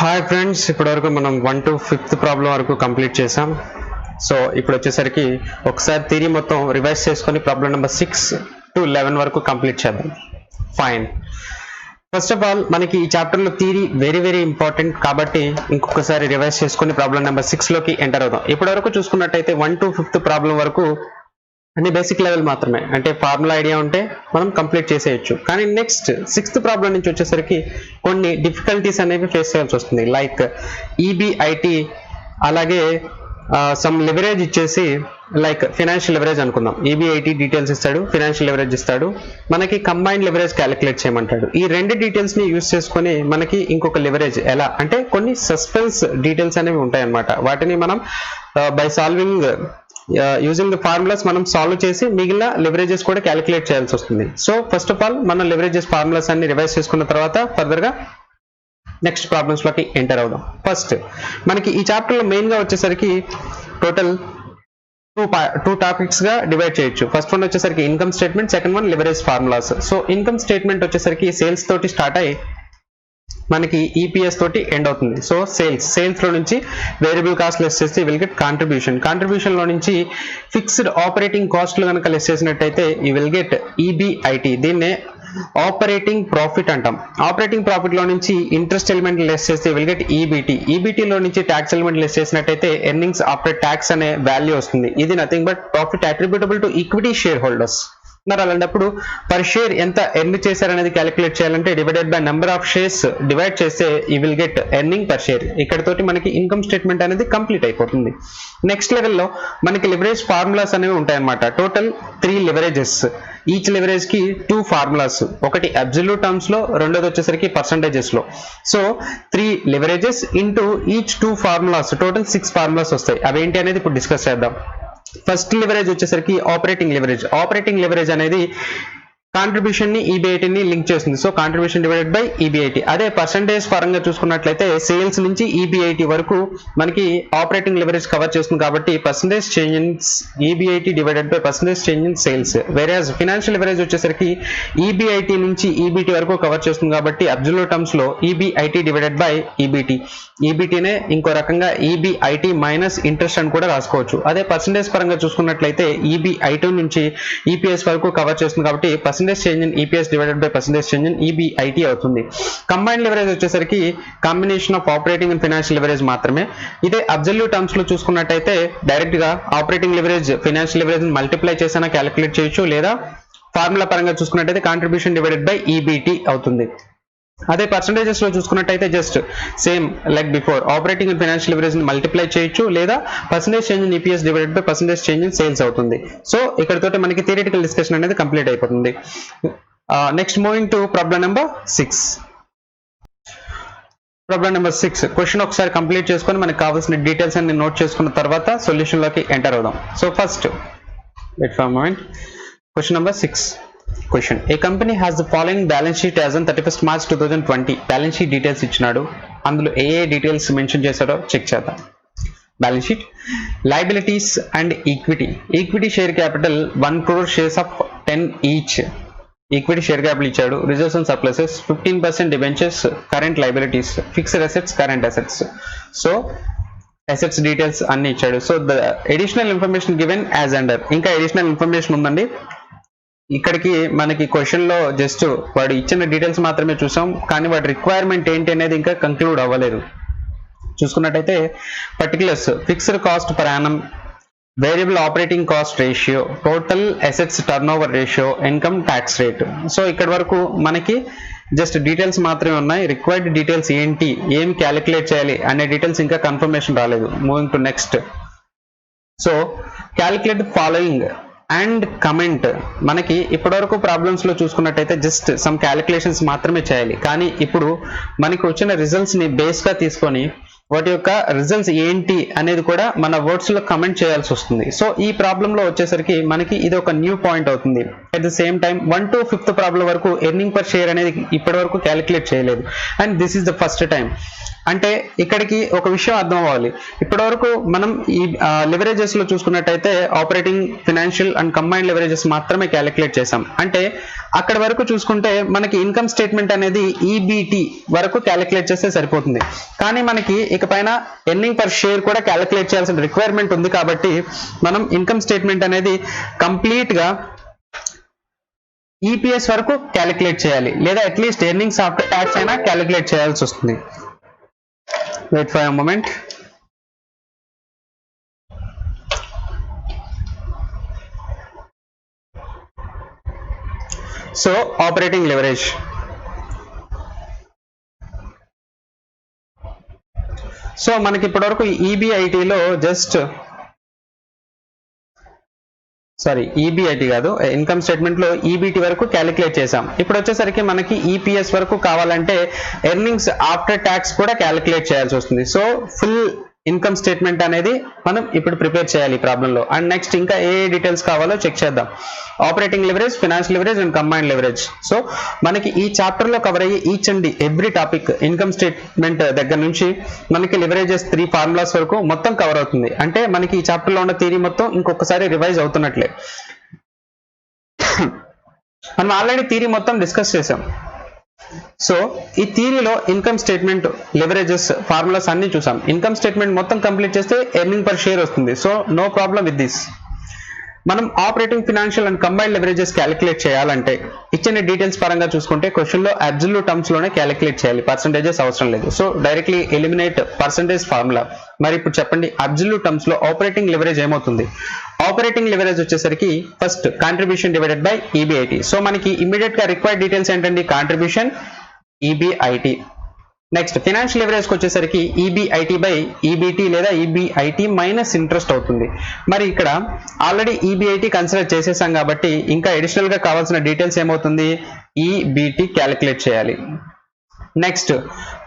Hi friends, ఇప్పటివరకు మనం 1 to 5th problem వరకు కంప్లీట్ చేసాం. సో ఇప్పుడు వచ్చేసరికి ఒకసారి థియరీ మొత్తం రివైజ్ చేసుకొని ప్రాబ్లం నెంబర్ 6 to 11 వరకు కంప్లీట్ చేద్దాం. ఫైన్. ఫస్ట్ ఆఫ్ ఆల్ మనకి ఈ చాప్టర్లో థియరీ వెరీ వెరీ ఇంపార్టెంట్ కాబట్టి ఇంకొకసారి రివైజ్ చేసుకొని ప్రాబ్లం నెంబర్ 6లోకి ఎంటర్ అవుదాం. ఇప్పటివరకు చూసుకున్నట్టయితే 1 to 5th ప్రాబ్లం వరకు అన్ని బేసిక్ లెవెల్ మాత్రమే, అంటే ఫార్ములా ఐడియా ఉంటే మనం కంప్లీట్ చేసేయచ్చు. కానీ నెక్స్ట్ 6th ప్రాబ్లం నుంచి వచ్చేసరికి కొన్ని డిఫికల్టీస్ అనేవి ఫేస్ చేయాల్సి వస్తుంది. లైక్ ఈబిఐటి, అలాగే సమ్ లివరేజ్ ఇచ్చేసి, లైక్ ఫినాన్షియల్ లివరేజ్ అనుకుందాం. ఈబిఐటి డీటెయిల్స్ ఇస్తాడు, ఫినాన్షియల్ లివరేజ్ ఇస్తాడు, మనకి కంబైన్డ్ లివరేజ్ క్యాలిక్యులేట్ చేయమంటాడు. ఈ రెండు డీటెయిల్స్ ని యూజ్ చేసుకొని మనకి ఇంకొక లివరేజ్ ఎలా అంటే కొన్ని సస్పెన్స్ డీటెయిల్స్ అనేవి ఉంటాయి అన్నమాట. వాటిని మనం by solving using the formulas మనం సాల్వ్ చేసి మిగిలిన లివరేజెస్ కూడా క్యాలిక్యులేట్ చేయాల్సి వస్తుంది. సో ఫస్ట్ ఆఫ్ ఆల్ మనం లివరేజెస్ ఫార్ములాస్ అన్ని రివైజ్ చేసుకున్న తర్వాత ఫర్దర్ గా నెక్స్ట్ ప్రాబ్లమ్స్ లోకి ఎంటర్ అవుదాం. ఫస్ట్ మనకి ఈ చాప్టర్ లో మెయిన్ గా వచ్చేసరికి టోటల్ టూ టాపిక్స్ గా డివైడ్ చేయొచ్చు. ఫస్ట్ వన్ వచ్చేసరికి income statement, second one leverage formulas. So income statement వచ్చేసరికి సేల్స్ తోటి స్టార్ట్ అయ్యి మనకి ఈపీఎస్ తోటి ఎండ్ అవుతుంది. సో సేల్స్ లో నుంచి వేరియబుల్ కాస్ట్ లెస్ చేస్తే విల్ గెట్ కాంట్రిబ్యూషన్ లో నుంచి ఫిక్స్డ్ ఆపరేటింగ్ కాస్ట్లు కనుక లెస్ చేసినట్టయితే ఈ విల్ గెట్ ఈబిఐటి. దీన్నే ఆపరేటింగ్ ప్రాఫిట్ అంటాం. ఆపరేటింగ్ ప్రాఫిట్ లో నుంచి ఇంట్రెస్ట్ ఎలిమెంట్ లెస్ చేస్తే విల్ గెట్ ఈబిటి లో నుంచి ట్యాక్స్ ఎలిమెంట్ లెస్ చేసినట్టయితే ఎర్నింగ్స్ ఆఫ్టర్ ట్యాక్స్ అనే వాల్యూ వస్తుంది. ఇది nothing but profit attributable to equity shareholders. మరి అలాంటప్పుడు పర్ షేర్ ఎంత ఎర్న్ చేశారనేది క్యాలిక్యులేట్ చేయాలంటే divided by number of shares divide చేస్తే ఈ will get earning per share. ఇక్కడతోటి మనకి ఇన్కమ్ స్టేట్మెంట్ అనేది కంప్లీట్ అయిపోతుంది. నెక్స్ట్ లెవెల్లో మనకి లివరేజ్ ఫార్ములాస్ అనేవి ఉంటాయన్నమాట. Total 3 leverages. ఈచ్ లివరేజ్ కి 2 ఫార్ములాస్, ఒకటి అబ్సల్యూట్ టర్మ్స్ లో, రెండోది వచ్చేసరికి పర్సంటేజెస్ లో. So 3 leverages into each 2 formulas, total 6 formulas వస్తాయి. అవేంటి అనేది ఇప్పుడు డిస్కస్ చేద్దాం. ఫస్ట్ లివరేజ్ వచ్చేసరికి ఆపరేటింగ్ లివరేజ్ అనేది కాంట్రిబ్యూషన్ ని ఈబిఐటిని లింక్ చేస్తుంది. So contribution divided by EBIT. అదే పర్సంటేజ్ పరంగా చూసుకున్నట్లయితే సేల్స్ నుంచి ఈబిఐటి వరకు మనకి ఆపరేటింగ్ లివరేజ్ కవర్ చేస్తుంది కాబట్టి percentage change in EBIT divided by percentage change in sales. Whereas financial leverage వచ్చేసరికి ఈబిఐటి నుంచి ఈబిటి వరకు కవర్ చేస్తుంది కాబట్టి అబ్సల్యూట్ టర్మ్స్ లో ఈబిఐటి డివైడెడ్ బై ఈబిటి. ఈబిటినే ఇంకో రకంగా ఈబిఐటి మైనస్ ఇంట్రెస్ట్ అని కూడా రాసుకోవచ్చు. అదే పర్సంటేజ్ పరంగా చూసుకున్నట్లయితే ఈబిఐటి నుంచి ఈపీఎస్ వరకు కవర్ చేస్తుంది కాబట్టి percentage change in EPS divided by percentage change in EBIT అవుతుంది. కంబైన్డ్ లివరేజ్ వచ్చేసరికి combination of operating and financial leverage మాత్రమే. ఇదే అబ్సల్యూట్ టర్మ్స్ లో చూసుకున్నట్టయితే డైరెక్ట్ గా operating leverage financial leverage multiply చేసినా క్యాలిక్యులేట్ చేయొచ్చు, లేదా ఫార్ములా పరంగా చూసుకున్నట్టయితే కాంట్రిబ్యూషన్ డివైడెడ్ బై ఈబిటి అవుతుంది. అదే పర్సంటేజెస్ లో చూసుకున్నట్టయితే just same like before operating and financial leverage ని మల్టిప్లై చేయొచ్చు, లేదా percentage change in EPS divided by percentage change in sales అవుతుంది. సో ఇక్కడతోటి మనకి థియరిటికల్ డిస్కషన్ అనేది కంప్లీట్ అయిపోతుంది. Next moving to problem number 6. Problem number 6 question ఒకసారి complete చేసుకొని మనకు కావాల్సిన డీటెయిల్స్ అన్ని నోట్ చేసుకున్న తర్వాత సొల్యూషన్ లోకి ఎంటర్ అవుదాం. So first wait for moment. Question number 6. Question. A company has the following balance sheet as on 31st March 2020. Balance sheet details ఇచ్చినాడు. అందులో ఏ డీటెయిల్స్ మెన్షన్ చేశాడో చెక్ చేద్దాం. Balance sheet, liabilities and equity share capital 1 crore shares of 10 each. Equity share capital ఇచ్చాడు. Reserves and surpluses 15% debentures, current liabilities, fixed assets, current assets. So assets details అన్ని ఇచ్చాడు. So the additional information given as under. ఇంకా additional information ఉందండి. ఇక్కడికి మనకి question లో just వాడు ఇచ్చిన డీటెయిల్స్ మాత్రమే చూసాం, కానీ వాడి రిక్వైర్మెంట్ ఏంటి అనేది ఇంకా కంక్లూడ్ అవ్వలేదు. చూసుకున్నట్టయితే particulars, fixed cost per annum, variable operating cost ratio, total assets turnover ratio, income tax rate. So ఇక్కడ వరకు మనకి జస్ట్ డీటెయిల్స్ మాత్రమే ఉన్నాయి. రిక్వైర్డ్ డీటెయిల్స్ ఏంటి, ఏం క్యాలిక్యులేట్ చేయాలి అనే డీటెయిల్స్ ఇంకా కన్ఫర్మేషన్ రాలేదు. Moving to next. So calculate following and comment. మనకి ఇప్పటివరకు ప్రాబ్లమ్స్ లో చూసుకున్నట్టయితే జస్ట్ సమ్ క్యాలిక్యులేషన్స్ మాత్రమే చేయాలి, కానీ ఇప్పుడు మనకి వచ్చిన రిజల్ట్స్ ని బేస్ గా తీసుకొని వాటి యొక్క రిజల్ట్స్ ఏంటి అనేది కూడా మన వర్డ్స్ లో కమెంట్ చేయాల్సి వస్తుంది. సో ఈ ప్రాబ్లం లో వచ్చేసరికి మనకి ఇది ఒక న్యూ పాయింట్ అవుతుంది. At the same time 1 to 5th problem వరకు ఎర్నింగ్ పర్ షేర్ అనేది ఇప్పటి వరకు క్యాలిక్యులేట్ చేయలేదు and this is the first time. అంటే ఇక్కడికి ఒక విషయం అర్థం అవ్వాలి. ఇప్పటి వరకు మనం ఈ లెవరేజెస్ లో చూసుకున్నట్టయితే ఆపరేటింగ్, ఫినాన్షియల్ అండ్ కంబైన్డ్ లెవరేజెస్ మాత్రమే క్యాలిక్యులేట్ చేసాం. అంటే అక్కడ వరకు చూసుకుంటే మనకి ఇన్కమ్ స్టేట్మెంట్ అనేది ఈబిటి వరకు క్యాలిక్యులేట్ చేస్తే సరిపోతుంది. కానీ మనకి ఇకపైన ఎర్నింగ్ పర్ షేర్ కూడా క్యాలిక్యులేట్ చేయాల్సిన రిక్వైర్మెంట్ ఉంది. కాబట్టి మనం ఇన్కమ్ స్టేట్మెంట్ అనేది కంప్లీట్ గా ఈపీఎస్ వరకు క్యాలిక్యులేట్ చేయాలి, లేదా అట్లీస్ట్ ఎర్నింగ్స్ ఆఫ్టర్ ట్యాక్స్ అయినా క్యాలిక్యులేట్ చేయాల్సి వస్తుంది. Wait for a moment. So operating leverage. So మనకి ఇప్పటివరకు ఈబిఐటి లో జస్ట్ ఈబిఐటి కాదు, ఇన్కమ్ స్టేట్మెంట్ లో ఈబిటి వరకు క్యాలిక్యులేట్ చేసాం. ఇప్పుడు వచ్చేసరికి మనకి ఈపీఎస్ వరకు కావాలంటే ఎర్నింగ్స్ ఆఫ్టర్ ట్యాక్స్ కూడా క్యాలిక్యులేట్ చేయాల్సి వస్తుంది. సో ఫుల్ ఇన్కమ్ స్టేట్మెంట్ అనేది మనం ఇప్పుడు ప్రిపేర్ చేయాలి ఈ ప్రాబ్లంలో. అండ్ నెక్స్ట్ ఇంకా ఏ డీటెయిల్స్ కావాలో చెక్ చేద్దాం. Operating leverage, financial leverage and combined leverage. So మనకి ఈ చాప్టర్ లో కవర్ అయ్యే each and every topic income statement దగ్గర నుంచి మనకి లెవరేజెస్ 3 ఫార్ములాస్ వరకు మొత్తం కవర్ అవుతుంది. అంటే మనకి ఈ చాప్టర్ లో ఉన్న థియరీ మొత్తం ఇంకొకసారి రివైజ్ అవుతున్నట్లే. మనం ఆల్రెడీ థియరీ మొత్తం డిస్కస్ చేసాం. సో ఈ థియరీలో ఇన్కమ్ స్టేట్మెంట్, లెవరేజెస్, ఫార్ములాస్ అన్ని చూసాం. ఇన్కమ్ స్టేట్మెంట్ మొత్తం కంప్లీట్ చేస్తే ఎర్నింగ్ పర్ షేర్ వస్తుంది. So no problem with this. మనం operating, financial and combined leverages calculate చేయాలంటే ఇచ్చిన డీటెయిల్స్ పరంగా చూసుకుంటే క్వశ్చన్ లో అబ్సల్యూట్ టర్మ్స్ లోనే క్యాలిక్యులేట్ చేయాలి, పర్సంటేజెస్ అవసరం లేదు. So directly eliminate percentage formula. మరి ఇప్పుడు చెప్పండి, అబ్సల్యూట్ టర్మ్స్ లో ఆపరేటింగ్ లెవరేజ్ ఏమవుతుంది? ఆపరేటింగ్ లెవరేజ్ వచ్చేసరికి first contribution divided by EBIT. So మనకి ఇమీడియట్ గా రిక్వైర్డ్ డీటెయిల్స్ ఏంటండి? Contribution, EBIT. Next financial leverage కి వచ్చేసరికి ఈబిఐటి బై ఈబిటి లేదా ఈబిఐటి మైనస్ ఇంట్రెస్ట్ అవుతుంది. మరి ఇక్కడ ఆల్రెడీ ఈబిఐటి కన్సిడర్ చేసేసాం కాబట్టి ఇంకా అడిషనల్ గా కావాల్సిన డీటెయిల్స్ ఏమవుతుంది? ఈబిటి క్యాలిక్యులేట్ చేయాలి. Next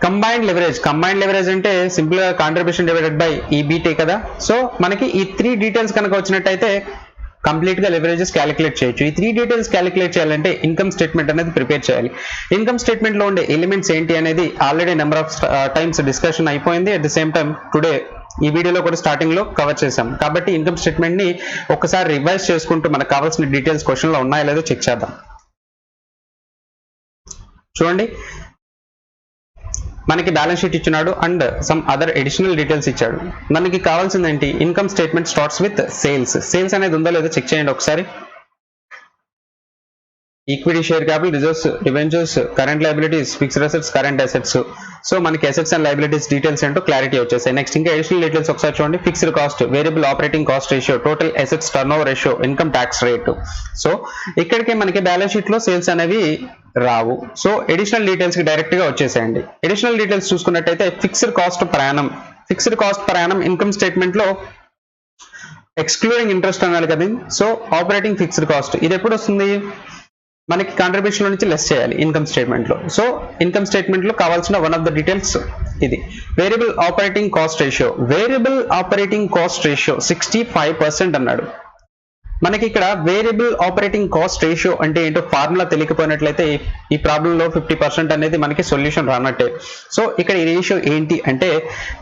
combined leverage. Combined leverage అంటే సింపుల్ గా కాంట్రిబ్యూషన్ డివైడెడ్ బై ఈబిటి కదా. సో మనకి ఈ 3 డీటెయిల్స్ కనుక వచ్చినట్టయితే కంప్లీట్ గా లెవరేజెస్ క్యాలిక్యులేట్ చేయొచ్చు. ఈ 3 డీటెయిల్స్ క్యాలిక్యులేట్ చేయాలంటే ఇన్కమ్ స్టేట్మెంట్ అనేది ప్రిపేర్ చేయాలి. ఇన్కమ్ స్టేట్మెంట్ లో ఉండే ఎలిమెంట్స్ ఏంటి అనేది already number of times discussion అయిపోయింది. At the same time today ఈ వీడియోలో కూడా స్టార్టింగ్ లో కవర్ చేసాం. కాబట్టి ఇన్కమ్ స్టేట్మెంట్ ని ఒకసారి రివైజ్ చేసుకుంటూ మనకు కావాల్సిన డీటెయిల్స్ క్వశ్చన్ లో ఉన్నాయో లేదో చెక్ చేద్దాం. చూడండి, మనకి బ్యాలెన్స్ షీట్ ఇచ్చినాడు and some other additional details ఇచ్చాడు. మనకి కావాల్సింది ఏంటి? Income statement starts with sales. Sales అనేది ఉందో లేదో చెక్ చేయండి ఒకసారి. Equity, share capital, reserves, debentures, current liabilities, fixed assets, current assets. So మనకి అసెట్స్ అండ్ లయబిలిటీస్ డీటెయిల్స్ ఏంటో క్లారిటీ వచ్చేసాయి. నెక్స్ట్ ఇంకా అడిషనల్ డీటెయిల్స్ ఒకసారి చూడండి. Fixed cost, variable operating cost ratio, total assets turnover ratio, income tax rate. So ఇక్కడికి మనకి balance sheet లో sales అనేవి రావు. సో అడిషనల్ డీటెయిల్స్ కి డైరెక్ట్ గా వచ్చేసేయండి. అడిషనల్ డీటెయిల్స్ చూసుకున్నట్టయితే fixed cost per annum. Fixed cost per annum income statement లో excluding interest అనాలి కదా. సో ఆపరేటింగ్ ఫిక్స్డ్ కాస్ట్ ఇది ఎప్పుడు వస్తుంది? మనకి కాంట్రిబ్యూషన్ లో నుంచి లెస్ చేయాలి ఇన్కమ్ స్టేట్మెంట్ లో. సో ఇన్కమ్ స్టేట్మెంట్ లో కావాల్సిన వన్ ఆఫ్ ద డీటెయిల్స్ ఇది. Variable operating cost ratio. Variable operating cost ratio 65% అన్నాడు. మనకి ఇక్కడ వేరియబుల్ ఆపరేటింగ్ కాస్ట్ రేషియో అంటే ఏంటో ఫార్ములా తెలియకపోయినట్లయితే ఈ ప్రాబ్లంలో 50% అనేది మనకి సొల్యూషన్ రానట్టే. సో ఇక్కడ ఈ రేషియో ఏంటి అంటే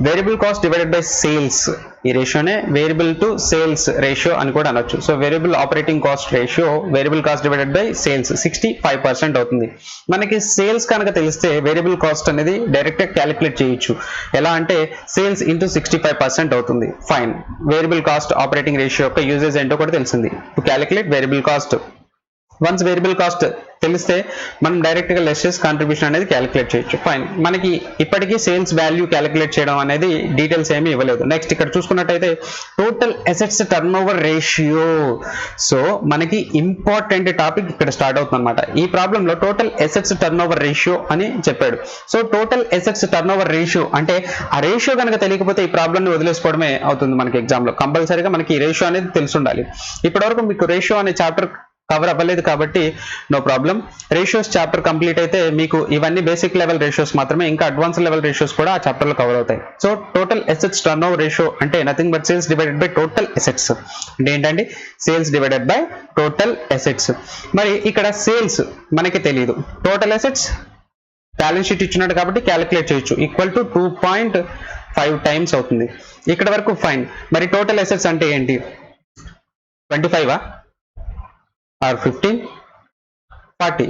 variable cost divided by sales. ఈ రేషియోనే వేరియబుల్ టు సేల్స్ రేషియో అని కూడా అనొచ్చు. So variable operating cost ratio variable cost divided by sales 65% అవుతుంది. మనకి సేల్స్ కనుక తెలిస్తే వేరియబుల్ కాస్ట్ అనేది డైరెక్ట్ గా క్యాలిక్యులేట్ చేయొచ్చు. ఎలా అంటే సేల్స్ ఇంటూ 65% అవుతుంది. Fine. Variable cost operating ratio యొక్క యూజెస్ ఏంటో కూడా తెలిసింది. To calculate variable cost. Once variable cost తెలిస్తే మనం డైరెక్ట్ గా లెస్ చేసి కాంట్రిబ్యూషన్ అనేది క్యాలిక్యులేట్ చేయొచ్చు. ఫైన్. మనకి ఇప్పటికీ సేల్స్ వాల్యూ క్యాలిక్యులేట్ చేయడం అనేది డీటెయిల్స్ ఏమీ ఇవ్వలేదు. నెక్స్ట్ ఇక్కడ చూసుకున్నట్టయితే total assets turnover ratio. So మనకి ఇంపార్టెంట్ టాపిక్ ఇక్కడ స్టార్ట్ అవుతుంది అనమాట. ఈ ప్రాబ్లం లో total assets turnover ratio అని చెప్పాడు. So total assets turnover ratio అంటే ఆ రేషియో కనుక తెలియకపోతే ఈ ప్రాబ్లం ని వదిలేసుకోవడమే అవుతుంది మనకి ఎగ్జామ్ లో. కంపల్సరీగా మనకి ఈ రేషియో అనేది తెలిసి ఉండాలి. ఇప్పటివరకు మీకు రేషియో అనే చాప్టర్ కవర్ అవ్వలేదు కాబట్టి no problem. Ratios chapter complete అయితే మీకు ఇవన్నీ బేసిక్ లెవెల్ రేషియోస్ మాత్రమే, ఇంకా అడ్వాన్స్ లెవెల్ రేషియోస్ కూడా ఆ చాప్టర్ లో కవర్ అవుతాయి. So total assets turnover ratio అంటే nothing but sales divided by total assets. అంటే ఏంటండి, sales divided by total assets. మరి ఇక్కడ సేల్స్ మనకి తెలియదు, టోటల్ అసెట్స్ బ్యాలెన్స్ షీట్ ఇచ్చినట్టు కాబట్టి క్యాలిక్యులేట్ చేయొచ్చు, ఈక్వల్ టు 2.5 టైమ్స్ అవుతుంది. ఇక్కడ వరకు ఫైన్. మరి టోటల్ అసెట్స్ అంటే ఏంటి, 25 ఆర్ 15, 40?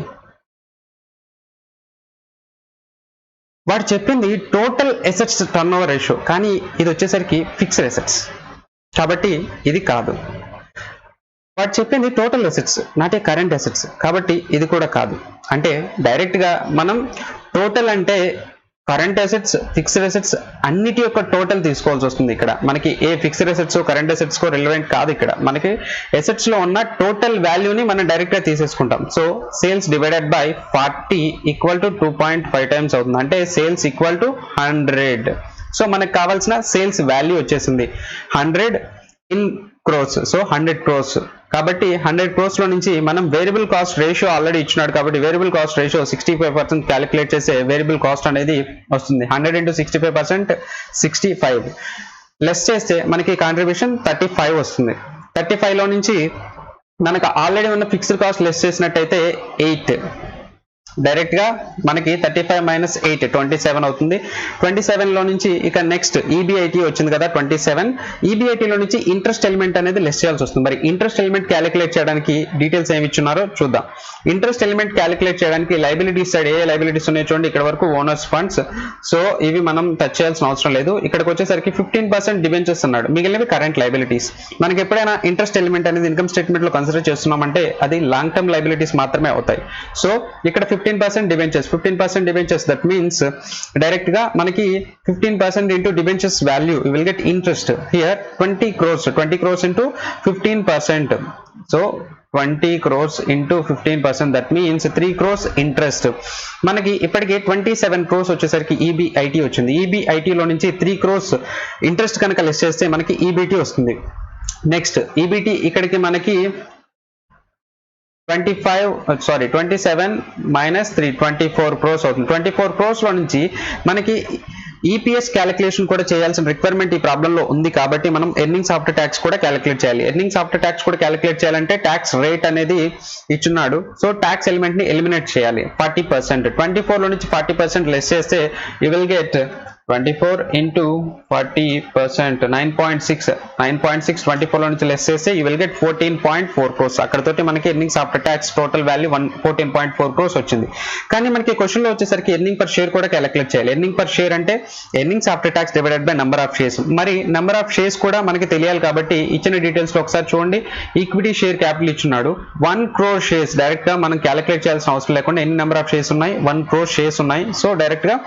వాడు చెప్పింది total assets turnover ratio, కానీ ఇది వచ్చేసరికి ఫిక్స్డ్ అసెట్స్ కాబట్టి ఇది కాదు. వాడు చెప్పింది total assets, not a current assets, కాబట్టి ఇది కూడా కాదు. అంటే డైరెక్ట్ గా మనం టోటల్ అంటే కరెంట్ అసెట్స్, ఫిక్స్డ్ అసెట్స్ అన్నిటి యొక్క టోటల్ తీసుకోవాల్సి వస్తుంది. ఇక్కడ మనకి ఏ ఫిక్స్డ్ అసెట్స్ కరెంట్ అసెట్స్ కో రిలవెంట్ కాదు. ఇక్కడ మనకి అసెట్స్ లో ఉన్న టోటల్ వాల్యూని మనం డైరెక్ట్ గా తీసేసుకుంటాం. So sales divided by 40 equal to 2.5 times అవుతుంది. అంటే సేల్స్ ఈక్వల్ టు 100. సో మనకు కావాల్సిన సేల్స్ వాల్యూ వచ్చేసింది 100 ఇన్ క్రోర్స్. So 100 crores. కాబట్టి 100 crores లో నుంచి మనం వేరియబుల్ కాస్ట్ రేషియో ఆల్రెడీ ఇచ్చినాడు కాబట్టి వేరియబుల్ కాస్ట్ రేషియో 65% క్యాలిక్యులేట్ చేసే వేరియబుల్ కాస్ట్ అనేది వస్తుంది. 100 into 65% 65 లెస్ చేస్తే మనకి కాంట్రిబ్యూషన్ 35 వస్తుంది. 35 లో నుంచి మనకు ఆల్రెడీ ఉన్న ఫిక్స్డ్ కాస్ట్ లెస్ చేసినట్టయితే 8, డైరెక్ట్ గా మనకి 35 - 8 27 అవుతుంది. 27 లో నుంచి ఇక నెక్స్ట్ ఈబిఐటి వచ్చింది కదా 27. ఈబిఐటి లో నుంచి ఇంట్రెస్ట్ ఎలిమెంట్ అనేది లెస్ చేయాల్సి వస్తుంది. మరి ఇంట్రెస్ట్ ఎలిమెంట్ క్యాలిక్యులేట్ చేయడానికి డీటెయిల్స్ ఏమి ఇచ్చున్నారో చూద్దాం. ఇంట్రెస్ట్ ఎలిమెంట్ క్యాలిక్యులేట్ చేయడానికి లైబిలిటీస్ సైడ్ ఏ లైబిలిటీస్ ఉన్నాయో చూడండి. ఇక్కడ వరకు ఓనర్స్ ఫండ్స్, సో ఇవి మనం టచ్ చేయాల్సిన అవసరం లేదు. ఇక్కడికి వచ్చేసరికి 15% డిబెంచర్స్ అన్నాడు, మిగిలినవి కరెంట్ లైబిలిటీస్. మనకి ఎప్పుడైనా ఇంట్రెస్ట్ ఎలిమెంట్ అనేది ఇన్కమ్ స్టేట్మెంట్ లో కన్సిడర్ చేస్తున్నామంటే అది లాంగ్ టర్మ్ లైబిలిటీస్ మాత్రమే అవుతాయి. సో ఇక్కడ 15% debentures, 15% debentures, that means direct గా మనకి 15% into debentures value you will get interest here 20 crores. 20 crores into 15%. So 20 crores into 15%, that means 3 crores interest. మనకి ఇప్పటికి 27 crores వచ్చేసరికి ఈబిఐటి వచ్చింది. ఈబిఐటి లో నుంచి 3 crores ఇంట్రెస్ట్ కనుక లెస్ చేస్తే మనకి ఈబిటి వస్తుంది. నెక్స్ట్ ఈబిటి ఇక్కడికి మనకి 27 minus 3 24 crores అవుతుంది. 24 crores లో నుంచి మనకి ఈపీఎస్ క్యాలిక్యులేషన్ కూడా చేయాల్సిన రిక్వైర్మెంట్ ఈ ప్రాబ్లంలో ఉంది కాబట్టి మనం ఎర్నింగ్స్ ఆఫ్టర్ ట్యాక్స్ కూడా క్యాలిక్యులేట్ చేయాలి. ఎర్నింగ్స్ ఆఫ్టర్ ట్యాక్స్ కూడా క్యాలిక్యులేట్ చేయాలంటే ట్యాక్స్ రేట్ అనేది ఇచ్చున్నాడు. సో ట్యాక్స్ ఎలిమెంట్ ని ఎలిమినేట్ చేయాలి. 40%, 24 లో నుంచి 40% లెస్ చేస్తే యూ విల్ గెట్ 24 into 40%, 9.6. 24 లో నుంచి లెస్ చేస్తే యూ విల్ గెట్ 14.4 crores. అక్కడతోటి మనకి earnings after tax total value 14.4 crores వచ్చింది. కానీ మనకి క్వశ్చన్ లో వచ్చేసరికి ఎర్నింగ్ పర్ షేర్ కూడా క్యాలిక్యులేట్ చేయాలి. ఎర్నింగ్ పర్ షేర్ అంటే earnings after tax divided by number of shares. మరి నెంబర్ ఆఫ్ షేర్స్ కూడా మనకి తెలియాలి కాబట్టి ఇచ్చిన డీటెయిల్స్ లో ఒకసారి చూడండి. ఈక్విటీ షేర్ క్యాపిటల్ ఇచ్చున్నాడు 1 crore షేర్స్. డైరెక్ట్ గా మనం క్యాలిక్యులేట్ చేయాల్సిన అవసరం లేకుండా ఎన్ని నెంబర్ ఆఫ్ షేర్స్ ఉన్నాయి, 1 crore షేర్స్ ఉన్నాయి. సో డైరెక్ట్ గా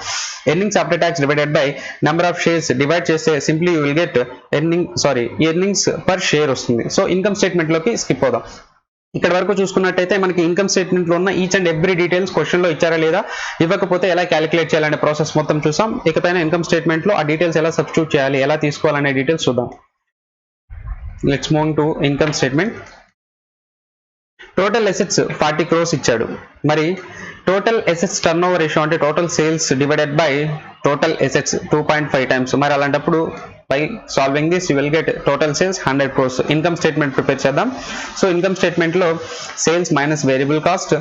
earnings after tax divided by number of shares divide చేస్తే simply you will get earnings per share వస్తుంది. సో ఇన్కమ్ స్టేట్మెంట్ లోకి స్కిప్ అవుదాం. ఇక్కడ వరకు చూసుకున్నట్టయితే మనకి ఇన్కమ్ స్టేట్మెంట్ లో ఉన్న each and every details question లో ఇచ్చారా లేదా, ఇవ్వకపోతే ఎలా క్యాలిక్యులేట్ చేయాలనే ప్రాసెస్ మొత్తం చూసాం. ఇకపైన ఇన్కమ్ స్టేట్మెంట్ లో ఆ డీటెయిల్స్ ఎలా సబ్స్టిట్యూట్ చేయాలి, ఎలా తీసుకోవాలనే డీటెయిల్స్ చూద్దాం. Let's move to income statement. Total assets 40 crores ఇచ్చాడు. మరి total assets turnover ratio అంటే total sales divided by total assets 2.5 times. మరి అలాంటప్పుడు by solving this you will get total sales 100 crores. Income statement prepare చేద్దాం. So income statement లో sales minus variable cost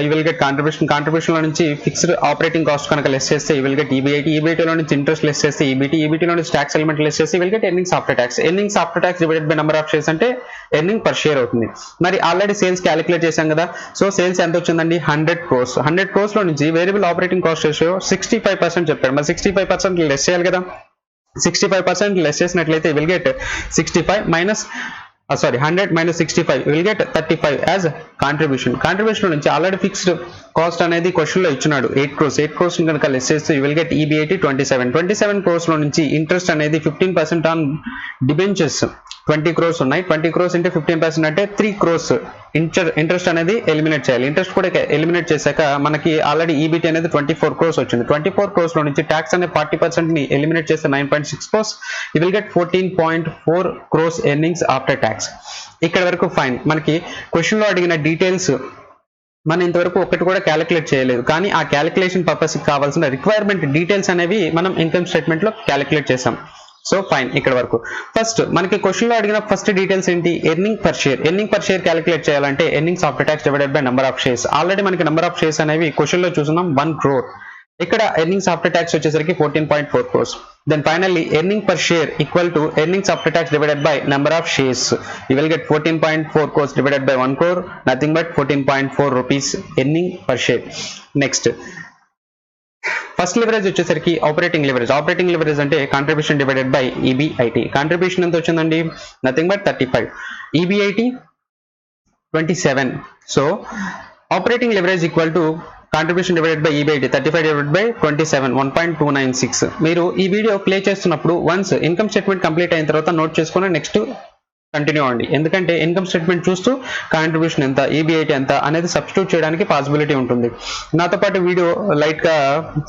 you will get contribution లో నుంచి fixed operating cost కనుక less చేస్తే you will get EBIT లో నుంచి interest less చేస్తే ఈబిటి లో నుంచి ట్యాక్స్ ఎలిమెంట్ లెస్ చేస్తే you will get earnings after tax. Earnings after tax divided by number of shares అంటే ఎర్నింగ్ పర్ షేర్ అవుతుంది. మరి ఆల్రెడీ సేల్స్ క్యాలిక్యులేట్ చేశాం కదా. సో సేల్స్ ఎంత వచ్చిందండి 100 crores. 100 crores లో నుంచి వేరియబుల్ ఆపరేటింగ్ కాస్ట్ రేషియో 65% చెప్పాడు. మరి 65% లెస్ చేయాలి కదా. 65% లెస్ చేసినట్లయితే will get 65 minus 100 minus 65 will get 35 as contribution. Contribution నుంచి ఆల్రెడీ ఫిక్స్డ్ కాస్ట్ అనేది క్వశ్చన్ లో ఇచ్చినాడు 8 crores. 8 crores కనుక లెస్ చేస్తే you will get EBIT 27 crores లో నుంచి ఇంట్రెస్ట్ అనేది 15% ఆన్ డిబెంచర్స్ 20 crores ఉన్నాయి. 20 crores into 15% అంటే 3 crores ఇంట్రెస్ట్ అనేది ఎలిమినేట్ చేయాలి. ఇంట్రెస్ట్ కూడా ఎలిమినేట్ చేశాక మనకి ఆల్రెడీ ఈబీటీ అనేది 24 crores వచ్చింది. 24 crores లో నుంచి ట్యాక్స్ అనే 40% ని ఎలిమినేట్ చేస్తే 9.6 crores, you will get 14.4 crores earnings after tax. ఇక్కడ వరకు ఫైన్. మనకి క్వశ్చన్ లో అడిగిన డీటెయిల్స్ మనం ఇంతవరకు ఒకటి కూడా క్యాలిక్యులేట్ చేయలేదు, కానీ ఆ క్యాలిక్యులేషన్ పర్పస్ కి కావాల్సిన రిక్వైర్మెంట్ డీటెయిల్స్ అనేవి మనం ఇన్కమ్ స్టేట్మెంట్ లో క్యాలిక్యులేట్ చేసాం. So fine. ఇక్కడ వరకు ఫస్ట్ మనకి క్వశ్చన్ లో అడిగిన ఫస్ట్ డీటెయిల్స్ ఏంటి? Earning per share. Earning per share calculate చేయాలంటే earnings after tax divided by number of shares. Already మనకి నెంబర్ ఆఫ్ షేర్స్ అనేవి క్వశ్చన్ లో చూస్తున్నాం 1 crore. ఇక్కడ ఎర్నింగ్స్ ఆఫ్టర్ ట్యాక్స్ వచ్చేసరికి 14.4 crores. Then finally earning per share equal to earnings after tax divided by number of shares. You will get 14.4 crores divided by 1 crore, nothing but 14.4 rupees earning per share. Next, first leverage వచ్చేసరికి operating leverage. Operating leverage అంటే contribution divided by EBIT. Contribution ఎంత వచ్చిందండి? Nothing but 35, EBIT 27. So operating leverage equal to contribution divided by EBIT 35 divided by 27, 1.296. మీరు ఈ video play చేస్తున్నప్పుడు once income statement complete అయిన తర్వాత note చేసుకుని నెక్స్ట్ కంటిన్యూ అవ్వండి. ఎందుకంటే ఇన్కమ్ స్టేట్మెంట్ చూస్తూ కాంట్రిబ్యూషన్ ఎంత, ఈబీఐటీ ఎంత అనేది సబ్స్టిట్యూట్ చేయడానికి పాసిబిలిటీ ఉంటుంది. నాతో పాటు వీడియో లైట్ గా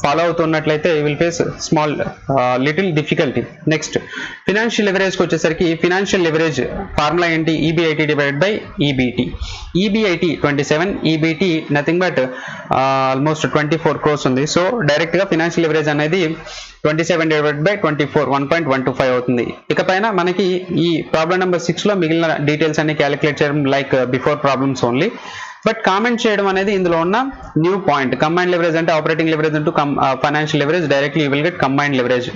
ఫాలో అవుతున్నట్లయితే will face small little difficulty. Next financial leverage కి వచ్చేసరికి ఫినాన్షియల్ లివరేజ్ ఫార్ములా ఏంటి? EBIT divided by EBT. EBIT 27, EBT nothing but almost 24 crores ఉంది. సో డైరెక్ట్ గా ఫినాన్షియల్ లివరేజ్ అనేది 27 డివైడెడ్ బై 24, 1.125 అవుతుంది. ఇకపైన మనకి ఈ ప్రాబ్లం నెంబర్ 6 లో మిగిలిన డీటెయిల్స్ అన్ని క్యాలిక్యులేట్ చేయడం like before problems only. But comment చేయడం అనేది ఇందులో ఉన్న న్యూ పాయింట్. కంబైన్డ్ లివరేజ్ అంటే operating leverage into financial leverage, directly you will get combined leverage.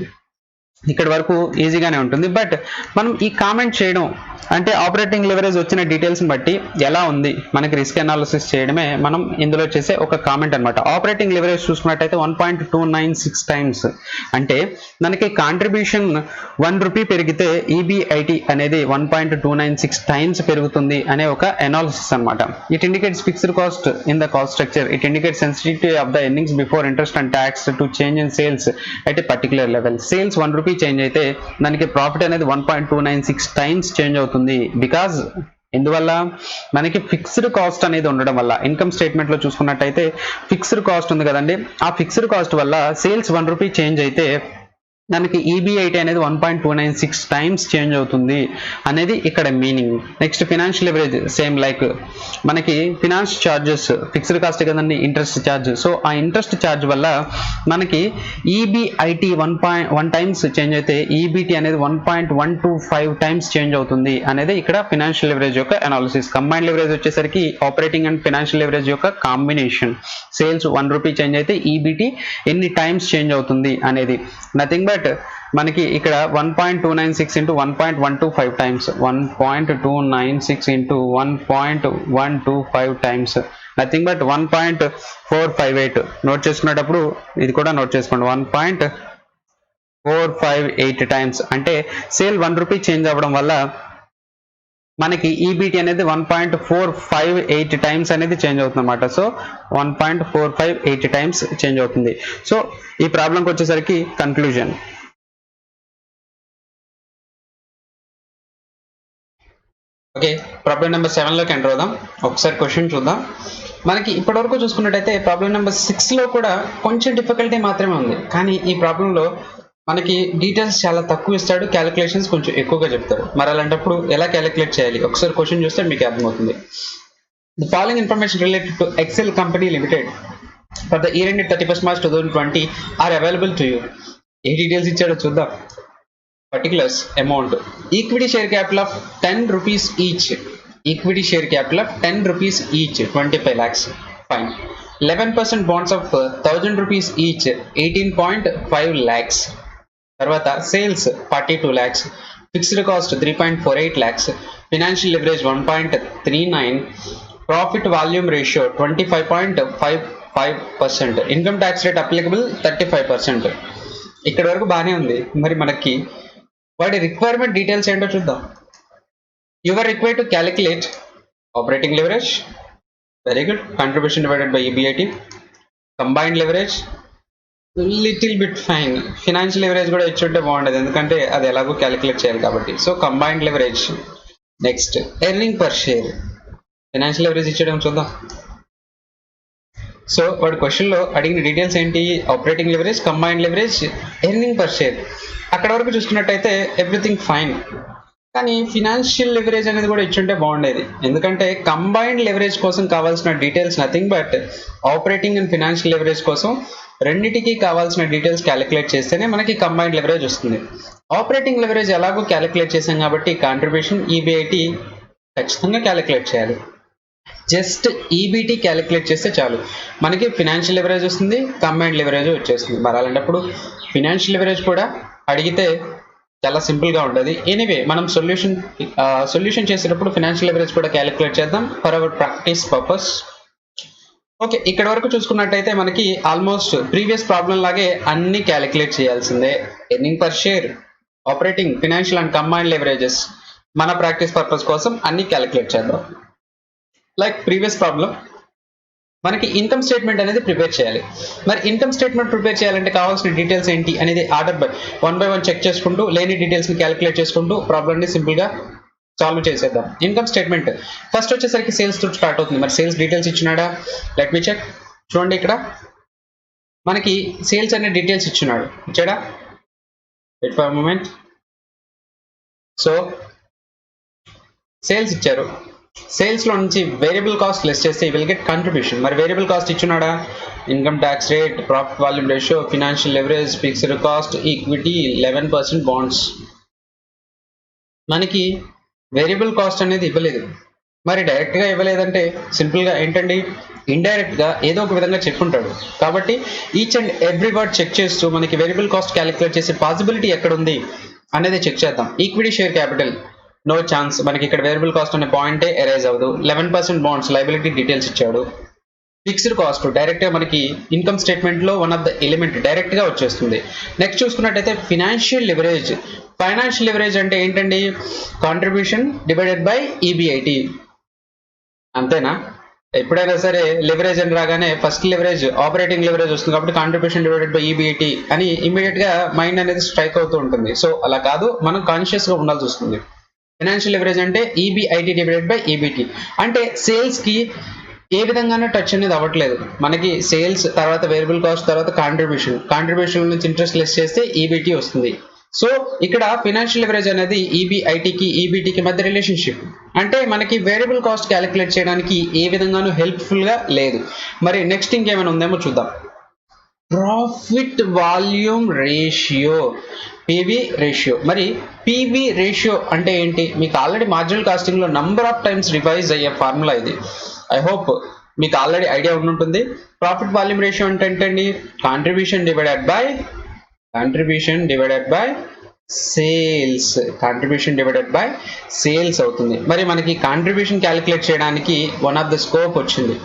ఇక్కడ వరకు ఈజీగానే ఉంటుంది. బట్ మనం ఈ కామెంట్ చేయడం అంటే ఆపరేటింగ్ లివరేజ్ వచ్చిన డీటెయిల్స్ బట్టి ఎలా ఉంది మనకి రిస్క్ అనాలిసిస్ చేయడమే మనం ఇందులో చేసే ఒక కామెంట్ అనమాట. ఆపరేటింగ్ లివరేజ్ చూసుకున్నట్టయితే 1.296 టైమ్స్ అంటే మనకి కాంట్రిబ్యూషన్ 1 రూపీ పెరిగితే ఈబీఐటీ అనేది 1.296 టైమ్స్ పెరుగుతుంది అనే ఒక అనాలిసిస్ అనమాట. It indicates fixed cost in the cost structure. It indicates sensitivity of the earnings before interest and tax to change in sales at a particular level. Sales 1 rupee change అయితే దానికి profit అనేది 1.296 times change అవుతుంది. Because ఎందువల్ల? మనకి fixed cost అనేది ఉండడం వల్ల. Income statement లో చూసుకున్నట్టయితే ఫిక్స్డ్ కాస్ట్ ఉంది కదండి, ఆ ఫిక్స్డ్ కాస్ట్ వల్ల సేల్స్ 1 రూపీ చేంజ్ అయితే మనకి ఈబీఐటీ అనేది 1.296 టైమ్స్ చేంజ్ అవుతుంది అనేది ఇక్కడ meaning. Next financial leverage same like మనకి ఫినాన్స్ చార్జెస్ ఫిక్స్డ్ కాస్ట్ కదండి, ఇంట్రెస్ట్ ఛార్జ్. సో ఆ ఇంట్రెస్ట్ ఛార్జ్ వల్ల మనకి ఈబీఐటీ 1 టైమ్స్ చేంజ్ అయితే ఈబీటీ అనేది 1.125 టైమ్స్ చేంజ్ అవుతుంది అనేది ఇక్కడ ఫినాన్షియల్ లివరేజ్ యొక్క అనాలిసిస్. కంబైన్డ్ లివరేజ్ వచ్చేసరికి ఆపరేటింగ్ అండ్ ఫినాన్షియల్ లివరేజ్ యొక్క కాంబినేషన్. సేల్స్ 1 రూపీ చేంజ్ అయితే ఈబీటీ ఎన్ని టైమ్స్ చేంజ్ అవుతుంది అనేది. నథింగ్ బట్ మనకి ఇక్కడ 1.296 into 1.125 times, 1.296 into 1.125 times, nothing but 1.458. Note చేసుకునేటప్పుడు ఇది కూడా నోట్ చేసుకోండి, 1.458 టైమ్స్. అంటే సేల్ 1 రూపీ చేంజ్ అవ్వడం వల్ల మనకి ఈబీటీ అనేది 1.458 టైమ్స్ అనేది చేంజ్ అవుతుంది అనమాట. సో 1.458 టైమ్స్ చేంజ్ అవుతుంది. సో ఈ ప్రాబ్లంకి వచ్చేసరికి కన్క్లూజన్. ఓకే, ప్రాబ్లం నెంబర్ 7 లోకి ఎంటర్ అవుదాం. ఒకసారి క్వశ్చన్ చూద్దాం. మనకి ఇప్పటివరకు చూసుకున్నట్టయితే ప్రాబ్లం నెంబర్ 6 లో కూడా కొంచెం డిఫికల్టీ మాత్రమే ఉంది, కానీ ఈ ప్రాబ్లంలో మనకి డీటెయిల్స్ చాలా తక్కువ ఇస్తాడు, క్యాలిక్యులేషన్స్ కొంచెం ఎక్కువగా చెప్తాడు. మరి అలాంటప్పుడు ఎలా క్యాలిక్యులేట్ చేయాలి ఒకసారి క్వశ్చన్ చూస్తే మీకు అర్థమవుతుంది. The following information related to Excel company limited for the year ended 31st March 2020 are available to you. ఏ డీటెయిల్స్ ఇచ్చాడో చూద్దాం. Particulars amount equity share capital of 10 rupees each. Equity share capital of 10 rupees each 25 lakhs. Fine. 11% bonds of 1000 rupees each 18.5 lakhs. తర్వాత sales 42 lakhs, fixed cost 3.48 lakhs, financial leverage 1.39, profit volume ratio 25.55%, income tax rate applicable 35%. ఇక్కడ వరకు బాగానే ఉంది. మరి మనకి వాటి requirement details ఏంటో చూద్దాం. You are required to calculate operating leverage, very good, contribution divided by EBIT, combined leverage little bit fine, financial leverage కూడా ఇచ్చుంటే బాగుండేది ఎందుకంటే అది ఎలాగో క్యాలిక్యులేట్ చేయాలి కాబట్టి. So combined leverage. Next earning per share. Financial leverage ఇచ్చేయడం చూద్దాం. సో వాడు క్వశ్చన్లో అడిగిన డీటెయిల్స్ ఏంటి? Operating leverage, combined leverage, earning per share. అక్కడ వరకు చూసుకున్నట్టయితే ఎవ్రీథింగ్ ఫైన్. కానీ ఫినాన్షియల్ లెవరేజ్ అనేది కూడా ఇచ్చుంటే బాగుండేది. ఎందుకంటే కంబైన్డ్ లెవరేజ్ కోసం కావాల్సిన details nothing but operating and financial leverage కోసం రెండింటికి కావాల్సిన డీటెయిల్స్ క్యాలిక్యులేట్ చేస్తేనే మనకి కంబైన్డ్ లెవరేజ్ వస్తుంది. ఆపరేటింగ్ లెవరేజ్ ఎలాగో క్యాలిక్యులేట్ చేసాం కాబట్టి కాంట్రిబ్యూషన్, ఈబీఐటీ ఖచ్చితంగా క్యాలిక్యులేట్ చేయాలి. జస్ట్ ఈబీటీ క్యాలిక్యులేట్ చేస్తే చాలు, మనకి ఫినాన్షియల్ లెవరేజ్ వస్తుంది, కంబైన్డ్ లెవరేజ్ వచ్చేస్తుంది. మరి అలాంటప్పుడు ఫినాన్షియల్ లెవరేజ్ కూడా అడిగితే చాలా సింపుల్గా ఉంటుంది. ఎనీవే మనం సొల్యూషన్ చేసేటప్పుడు ఫినాన్షియల్ లెవరేజ్ కూడా క్యాలిక్యులేట్ చేద్దాం for hour practice purpose. Okay, ఇక్కడ వరకు చూసుకున్నట్టయితే మనకి ఆల్మోస్ట్ ప్రీవియస్ ప్రాబ్లం లాగే అన్ని క్యాలిక్యులేట్ చేయాల్సిందే. Earning per share, operating, financial and combined leverages మన ప్రాక్టీస్ పర్పస్ కోసం అన్ని క్యాలిక్యులేట్ చేద్దాం. లైక్ ప్రీవియస్ ప్రాబ్లం మనకి ఇన్కమ్ స్టేట్మెంట్ అనేది ప్రిపేర్ చేయాలి. మరి ఇన్కమ్ స్టేట్మెంట్ ప్రిపేర్ చేయాలంటే కావాల్సిన డీటెయిల్స్ ఏంటి అనేది ఆర్డర్ బై వన్ చెక్ చేసుకుంటూ లేని డీటెయిల్స్ని క్యాలిక్యులేట్ చేసుకుంటూ ప్రాబ్లమ్ని సింపుల్గా సాల్వ్ చేసేద్దాం. ఇన్కమ్ స్టేట్మెంట్ ఫస్ట్ వచ్చేసరికి సేల్స్ తో స్టార్ట్ అవుతుంది. మరి సేల్స్ డీటెయిల్స్ ఇచ్చినాడా? Let me check. చూడండి, ఇక్కడ మనకి సేల్స్ అనే డీటెయిల్స్ ఇచ్చాడా? Wait for moment. So sales ఇచ్చారు. సేల్స్ లో నుంచి వేరియబుల్ కాస్ట్ లెస్ చేస్తే విల్ గెట్ కాంట్రిబ్యూషన్. మరి వేరియబుల్ కాస్ట్ ఇచ్చున్నాడా? Income tax rate, profit volume ratio, financial leverage, fixed cost, equity, 11% bonds. మనకి వేరియబుల్ కాస్ట్ అనేది ఇవ్వలేదు. మరి డైరెక్ట్గా ఇవ్వలేదంటే సింపుల్గా ఏంటండి, ఇండైరెక్ట్గా ఏదో ఒక విధంగా చెప్పుంటాడు. కాబట్టి each and every word check చేస్తూ మనకి వేరియబుల్ కాస్ట్ క్యాలిక్యులేట్ చేసే పాసిబిలిటీ ఎక్కడుంది అనేది చెక్ చేద్దాం. Equity share capital no chance, మనకి ఇక్కడ వేరియబుల్ కాస్ట్ అనే పాయింటే ఎరైజ్ అవ్వదు. 11% బాండ్స్ లైబిలిటీ డీటెయిల్స్ ఇచ్చాడు. ఫిక్స్డ్ కాస్ట్ డైరెక్ట్గా మనకి ఇన్కమ్ స్టేట్మెంట్లో వన్ ఆఫ్ ద ఎలిమెంట్ డైరెక్ట్గా వచ్చేస్తుంది. నెక్స్ట్ చూసుకున్నట్టయితే ఫినాన్షియల్ లివరేజ్. ఫైనాన్షియల్ లివరేజ్ అంటే ఏంటండి? Contribution divided by EBIT. అంతేనా? ఎప్పుడైనా సరే లివరేజ్ అని రాగానే ఫస్ట్ లివరేజ్ ఆపరేటింగ్ లివరేజ్ వస్తుంది కాబట్టి కాంట్రిబ్యూషన్ డివైడెడ్ బై ఈబీఐటీ అని ఇమీడియట్ గా మైండ్ అనేది స్ట్రైక్ అవుతూ ఉంటుంది. సో అలా కాదు, మనం కాన్షియస్ గా ఉండాల్సి వస్తుంది. ఫైనాన్షియల్ లివరేజ్ అంటే ఈబీఐటీ డివైడెడ్ బై ఈబీటీ. అంటే సేల్స్ కి ఏ విధంగానూ టచ్ అనేది అవ్వట్లేదు. మనకి సేల్స్ తర్వాత వేరియబుల్ కాస్ట్ తర్వాత కాంట్రిబ్యూషన్ నుంచి ఇంట్రెస్ట్ లెస్ చేస్తే ఈబీటీ వస్తుంది. సో ఇక్కడ ఫైనాన్షియల్ లివరేజ్ అనేది ఈబీఐటీకి ఈబీటీకి మధ్య రిలేషన్షిప్. అంటే మనకి వేరియబుల్ కాస్ట్ క్యాలిక్యులేట్ చేయడానికి ఏ విధంగానూ హెల్ప్ఫుల్ గా లేదు. మరి నెక్స్ట్ ఇంకేమైనా ఉందేమో చూద్దాం. Profit volume ratio, PV ratio. మరి పీవీ రేషియో అంటే ఏంటి? మీకు ఆల్రెడీ మార్జినల్ కాస్టింగ్ లో నంబర్ ఆఫ్ టైమ్స్ రివైజ్ అయ్యే ఫార్ములా ఇది. ఐ హోప్ మీకు ఆల్రెడీ ఐడియా ఉంటుంటుంది. ప్రాఫిట్ వాల్యూమ్ రేషియో అంటే ఏంటండి? Contribution divided by sales. Contribution divided by sales అవుతుంది. మరి మనకి కాంట్రిబ్యూషన్ క్యాలిక్యులేట్ చేయడానికి వన్ ఆఫ్ ద స్కోప్ వచ్చింది.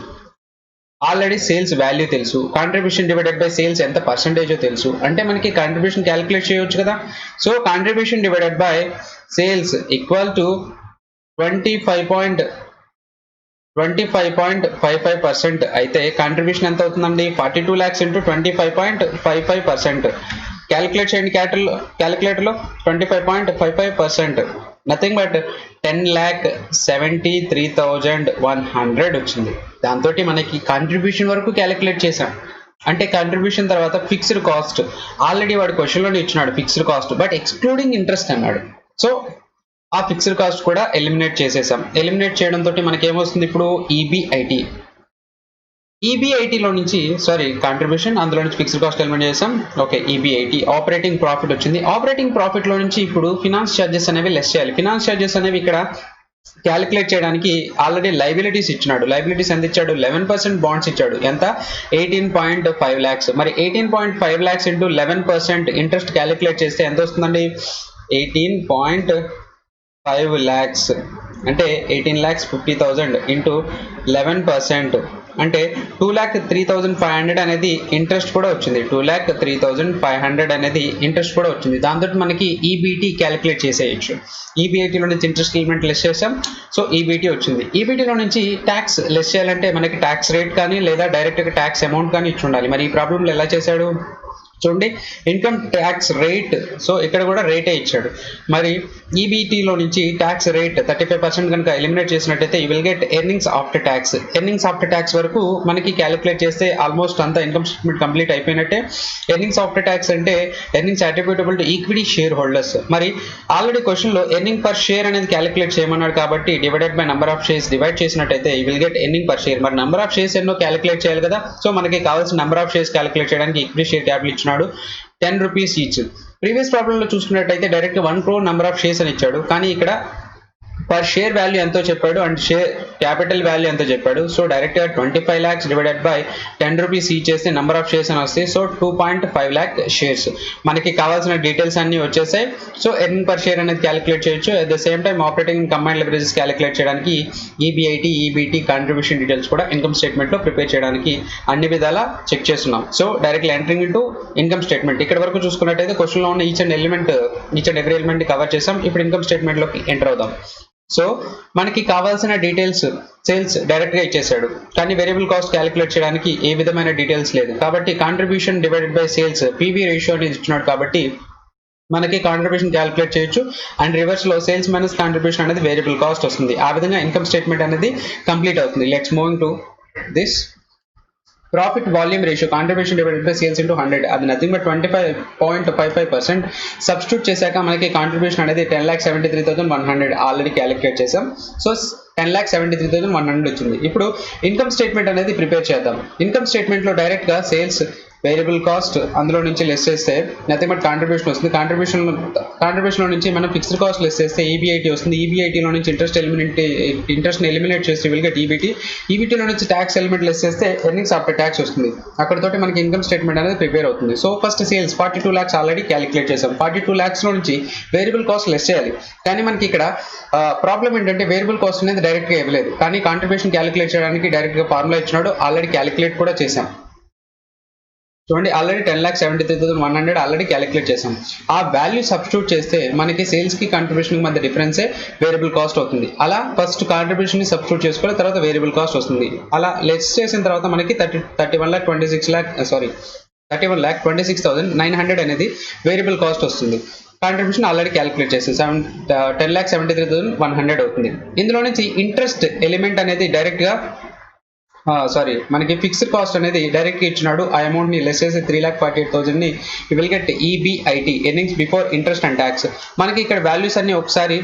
ఆల్రెడీ సేల్స్ వాల్యూ తెలుసు, కాంట్రిబ్యూషన్ డివైడెడ్ బై సేల్స్ ఎంత పర్సంటేజో తెలుసు. అంటే మనకి కాంట్రిబ్యూషన్ క్యాలిక్యులేట్ చేయవచ్చు కదా. So contribution divided by sales equal to 25.55% అయితే కాంట్రిబ్యూషన్ ఎంత అవుతుందండి? 42 lakhs into 25.55%. క్యాలిక్యులేట్ చేయండి క్యాలిక్యులేటర్లో. 25.55%, నథింగ్ బట్ 10,73,100 వచ్చింది. దాంతో మనకి కాంట్రిబ్యూషన్ వరకు క్యాలిక్యులేట్ చేసాం. అంటే కాంట్రిబ్యూషన్ తర్వాత ఫిక్స్డ్ కాస్ట్ ఆల్రెడీ వాడు క్వశ్చన్లోనే ఇచ్చినాడు fixed cost, but excluding interest అన్నాడు. సో ఆ ఫిక్స్డ్ కాస్ట్ కూడా ఎలిమినేట్ చేసేసాం. ఎలిమినేట్ చేయడంతో మనకి ఏమొస్తుంది ఇప్పుడు? ఈబీఐటీలో నుంచి కాంట్రిబ్యూషన్, అందులో నుంచి ఫిక్స్డ్ కాస్ట్ ఎలిమినేట్ చేసాం. ఓకే, ఈబీఐటీ ఆపరేటింగ్ ప్రాఫిట్ వచ్చింది. ఆపరేటింగ్ ప్రాఫిట్ లో నుంచి ఇప్పుడు ఫినాన్స్ ఛార్జెస్ అనేవి లెస్ చేయాలి. ఫినాన్స్ ఛార్జెస్ అనేవి ఇక్కడ క్యాలిక్యులేట్ చేయడానికి ఆల్రెడీ లైబిలిటీస్ ఇచ్చినాడు. లైబిలిటీస్ ఎంత ఇచ్చాడు? 11% బాండ్స్ ఇచ్చాడు. ఎంత? 18.5 lakhs. మరి 18.5 lakhs ఇంటూ 11% ఇంట్రెస్ట్ క్యాలిక్యులేట్ చేస్తే ఎంత వస్తుందండి? 18.5 lakhs అంటే 18,50,000 ఇంటూ 11% అంటే 2,03,500 అనేది ఇంట్రెస్ట్ కూడా వచ్చింది. 2,03,500 అనేది ఇంట్రెస్ట్ కూడా వచ్చింది. దాంతో మనకి ఈబీటీ క్యాలిక్యులేట్ చేసేయచ్చు. ఈబీఐటీలో నుంచి ఇంట్రెస్ట్ ఎలిమెంట్ లెస్ చేసాం. సో ఈబీటీ వచ్చింది. ఈబీటీలో నుంచి ట్యాక్స్ లెస్ చేయాలంటే మనకి ట్యాక్స్ రేట్ కానీ లేదా డైరెక్ట్గా ట్యాక్స్ అమౌంట్ కానీ ఇచ్చి ఉండాలి. మరి ఈ ప్రాబ్లంలో ఎలా చేశాడు చూడండి. ఇన్కమ్ ట్యాక్స్ రేట్, సో ఇక్కడ కూడా రేటే ఇచ్చాడు. మరి ఈబీటీలో నుంచి ట్యాక్స్ రేట్ 35% కనుక ఎలిమినేట్ చేసినట్టయితే you will get earnings after tax. Earnings after tax వరకు మనకి క్యాలిక్యులేట్ చేస్తే ఆల్మోస్ట్ అంతా ఇన్కమ్ స్టేట్మెంట్ కంప్లీట్ అయిపోయినట్టే. ఎర్నింగ్స్ ఆఫ్టర్ ట్యాక్స్ అంటే earnings attributable to equity shareholders. మరి ఆల్రెడీ క్వశ్చన్లో ఎర్నింగ్ పర్ షేర్ అనేది క్యాలిక్యులేట్ చేయమన్నాడు కాబట్టి divided by number of shares divide చేసినట్టయితే you will get earning per share. మరి నెంబర్ ఆఫ్ షేర్స్ ఎన్నో క్యాలిక్యులేట్ చేయాలి కదా. సో మనకి కావాల్సిన నెంబర్ ఆఫ్ షేర్స్ క్యాలిక్యులేట్ చేయడానికి ఈక్విటీ షేర్ క్యాపిటల్ ఇచ్చినాడు 10 రూపీస్ ఈచ్. ప్రీవియస్ ప్రాబ్లంలో చూసుకున్నట్టయితే direct 1 crore number of shares అని ఇచ్చాడు, కానీ ఇక్కడ పర్ షేర్ వాల్యూ ఎంతో చెప్పాడు అండ్ షేర్ క్యాపిటల్ వాల్యూ ఎంతో చెప్పాడు. సో డైరెక్ట్ గా 25 lakhs divided by 10 rupees each చేస్తే నెంబర్ ఆఫ్ షేర్స్ అని వస్తాయి. సో 2.5 lakh షేర్స్ మనకి కావాల్సిన డీటెయిల్స్ అన్ని వచ్చేసాయి. సో ఎర్నింగ్ పర్ షేర్ అనేది క్యాలిక్యులేట్ చేయొచ్చు. At the same time operating combined leverages calculate చేయడానికి ఈబీఐటీ ఈబీటీ కాంట్రిబ్యూషన్ డీటెయిల్స్ కూడా ఇన్కమ్ స్టేట్మెంట్ లో ప్రిపేర్ చేయడానికి అన్ని విధాలా చెక్ చేస్తున్నాం. So directly entering into income statement. ఇక్కడ వరకు చూసుకున్నట్టయితే క్వశ్చన్ లో ఉన్న each and every element cover చేసాం. ఇప్పుడు ఇన్కమ్ స్టేట్మెంట్ లోకి ఎంటర్ అవుదాం. సో మనకి కావాల్సిన డీటెయిల్స్ సేల్స్ డైరెక్ట్ గా ఇచ్చేసాడు, కానీ వేరియబుల్ కాస్ట్ క్యాలిక్యులేట్ చేయడానికి ఏ విధమైన డీటెయిల్స్ లేదు. కాబట్టి contribution divided by sales PV ratio అనేది ఇచ్చినాడు కాబట్టి మనకి కాంట్రిబ్యూషన్ క్యాలిక్యులేట్ చేయొచ్చు. అండ్ రివర్స్ లో సేల్స్ మైనస్ కాంట్రిబ్యూషన్ అనేది వేరియబుల్ కాస్ట్ వస్తుంది. ఆ విధంగా ఇన్కమ్ స్టేట్మెంట్ అనేది కంప్లీట్ అవుతుంది. Let's moving to this. Profit volume ratio contribution divided by sales into 100 అది నథింగ్ బట్ 25.55%. సబ్స్టిట్యూట్ చేశాక మనకి కాంట్రిబ్యూషన్ అనేది 10,73,100 ఆల్రెడీ క్యాలిక్యులేట్ చేసాం. సో 10,73,100 వచ్చింది. ఇప్పుడు ఇన్కమ్ స్టేట్మెంట్ అనేది ప్రిపేర్ చేద్దాం. ఇన్కమ్ స్టేట్మెంట్ లో డైరెక్ట్ గా సేల్స్ వేరియబుల్ కాస్ట్ అందులో నుంచి లెస్ చేస్తే నథింగ్ బట్ కాంట్రిబ్యూషన్ వస్తుంది. కాంట్రిబ్యూషన్ లో నుంచి మనం ఫిక్స్డ్ కాస్ట్ లెస్ చేస్తే ఈబీఐటీ వస్తుంది. ఈబీఐటీలో నుంచి ఇంట్రెస్ట్ ఎలిమినేట్ చేస్తే విల్ గెట్ ఈబీటీ. ఈబీటీలో నుంచి ట్యాక్స్ ఎలిమెంట్ లెస్ చేస్తే ఎర్నింగ్స్ ఆఫ్టర్ ట్యాక్స్ వస్తుంది. అక్కడతోటి మనకి ఇన్కమ్ స్టేట్మెంట్ అనేది ప్రిపేర్ అవుతుంది. So first sales 42 lakhs already calculate చేసాం. 42 lakhs లో నుంచి వేరియబుల్ కాస్ట్ లెస్ చేయాలి. కానీ మనకి ఇక్కడ ప్రాబ్లం ఏంటంటే వేరియబుల్ కాస్ట్ అనేది డైరెక్ట్ గా ఇవ్వలేదు, కానీ కాంట్రిబ్యూషన్ క్యాలిక్యులేట్ చేయడానికి డైరెక్ట్ గా ఫార్ములా ఇచ్చినాడు. ఆల్రెడీ క్యాలిక్యులేట్ కూడా చేసాం. చూడండి, ఆల్రెడీ 10,73,100 ఆల్రెడీ క్యాలిక్యులేట్ చేసాం. ఆ వాల్యూ సబ్స్టిట్యూట్ చేస్తే మనకి సేల్స్ కి కాంట్రిబ్యూషన్ కి మధ్య డిఫరెన్సే వేరియబుల్ కాస్ట్ అవుతుంది. అలా ఫస్ట్ కాంట్రిబ్యూషన్ ని సబ్స్టిట్యూట్ చేసుకుని తర్వాత వేరియబుల్ కాస్ట్ వస్తుంది. అలా లెస్ చేసిన తర్వాత మనకి 31,26,900 అనేది వేరియబుల్ కాస్ట్ వస్తుంది. కాంట్రిబ్యూషన్ ఆల్రెడీ క్యాలిక్యులేట్ చేసి 10,73,100 అవుతుంది. ఇందులో నుంచి ఇంట్రెస్ట్ ఎలిమెంట్ అనేది డైరెక్ట్ గా మనకి ఫిక్స్డ్ కాస్ట్ అనేది డైరెక్ట్ ఇచ్చినాడు. ఆ అమౌంట్ ని లెస్ చేసి 3,48,000 ని you will get EBIT earnings before interest and tax. మనకి ఇక్కడ వాల్యూస్ అన్ని ఒకసారి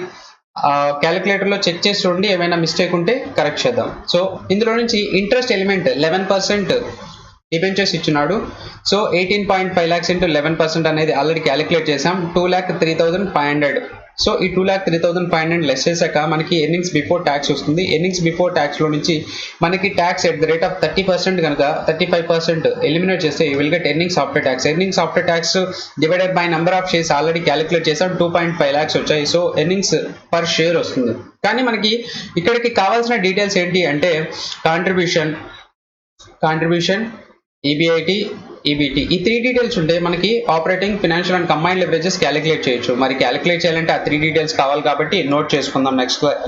క్యాలిక్యులేటర్ లో చెక్ చేసి చూడండి, ఏమైనా మిస్టేక్ ఉంటే కరెక్ట్ చేద్దాం. సో ఇందులో నుంచి ఇంట్రెస్ట్ ఎలిమెంట్ 11% డిబెంచర్స్ ఇచ్చినాడు. సో 18.5 lakhs ఇంటూ 11% అనేది ఆల్రెడీ క్యాలిక్యులేట్ చేసాం. 2,03,500. సో ఈ 2,03,500 లెస్ చేశాక మనకి ఎర్నింగ్స్ బిఫోర్ ట్యాక్స్ వస్తుంది. ఎర్నింగ్స్ బిఫోర్ ట్యాక్స్ లో నుంచి మనకి tax at the rate of 30% కనుక 35% ఎలిమినేట్ చేస్తే you will get earnings after tax. Earnings after tax divided by number of shares already calculate చేసాం. 2.5 lakhs వచ్చాయి. సో ఎర్నింగ్స్ పర్ షేర్ వస్తుంది. కానీ మనకి ఇక్కడికి కావాల్సిన డీటెయిల్స్ ఏంటి అంటే కాంట్రిబ్యూషన్ ఈబీఐటీ ఈబీటీ ఈ 3 డీటెయిల్స్ ఉంటే మనకి operating financial and combined leverages calculate చేయొచ్చు. మరి క్యాలిక్యులేట్ చేయాలంటే ఆ 3 డీటెయిల్స్ కావాలి కాబట్టి నోట్ చేసుకుందాం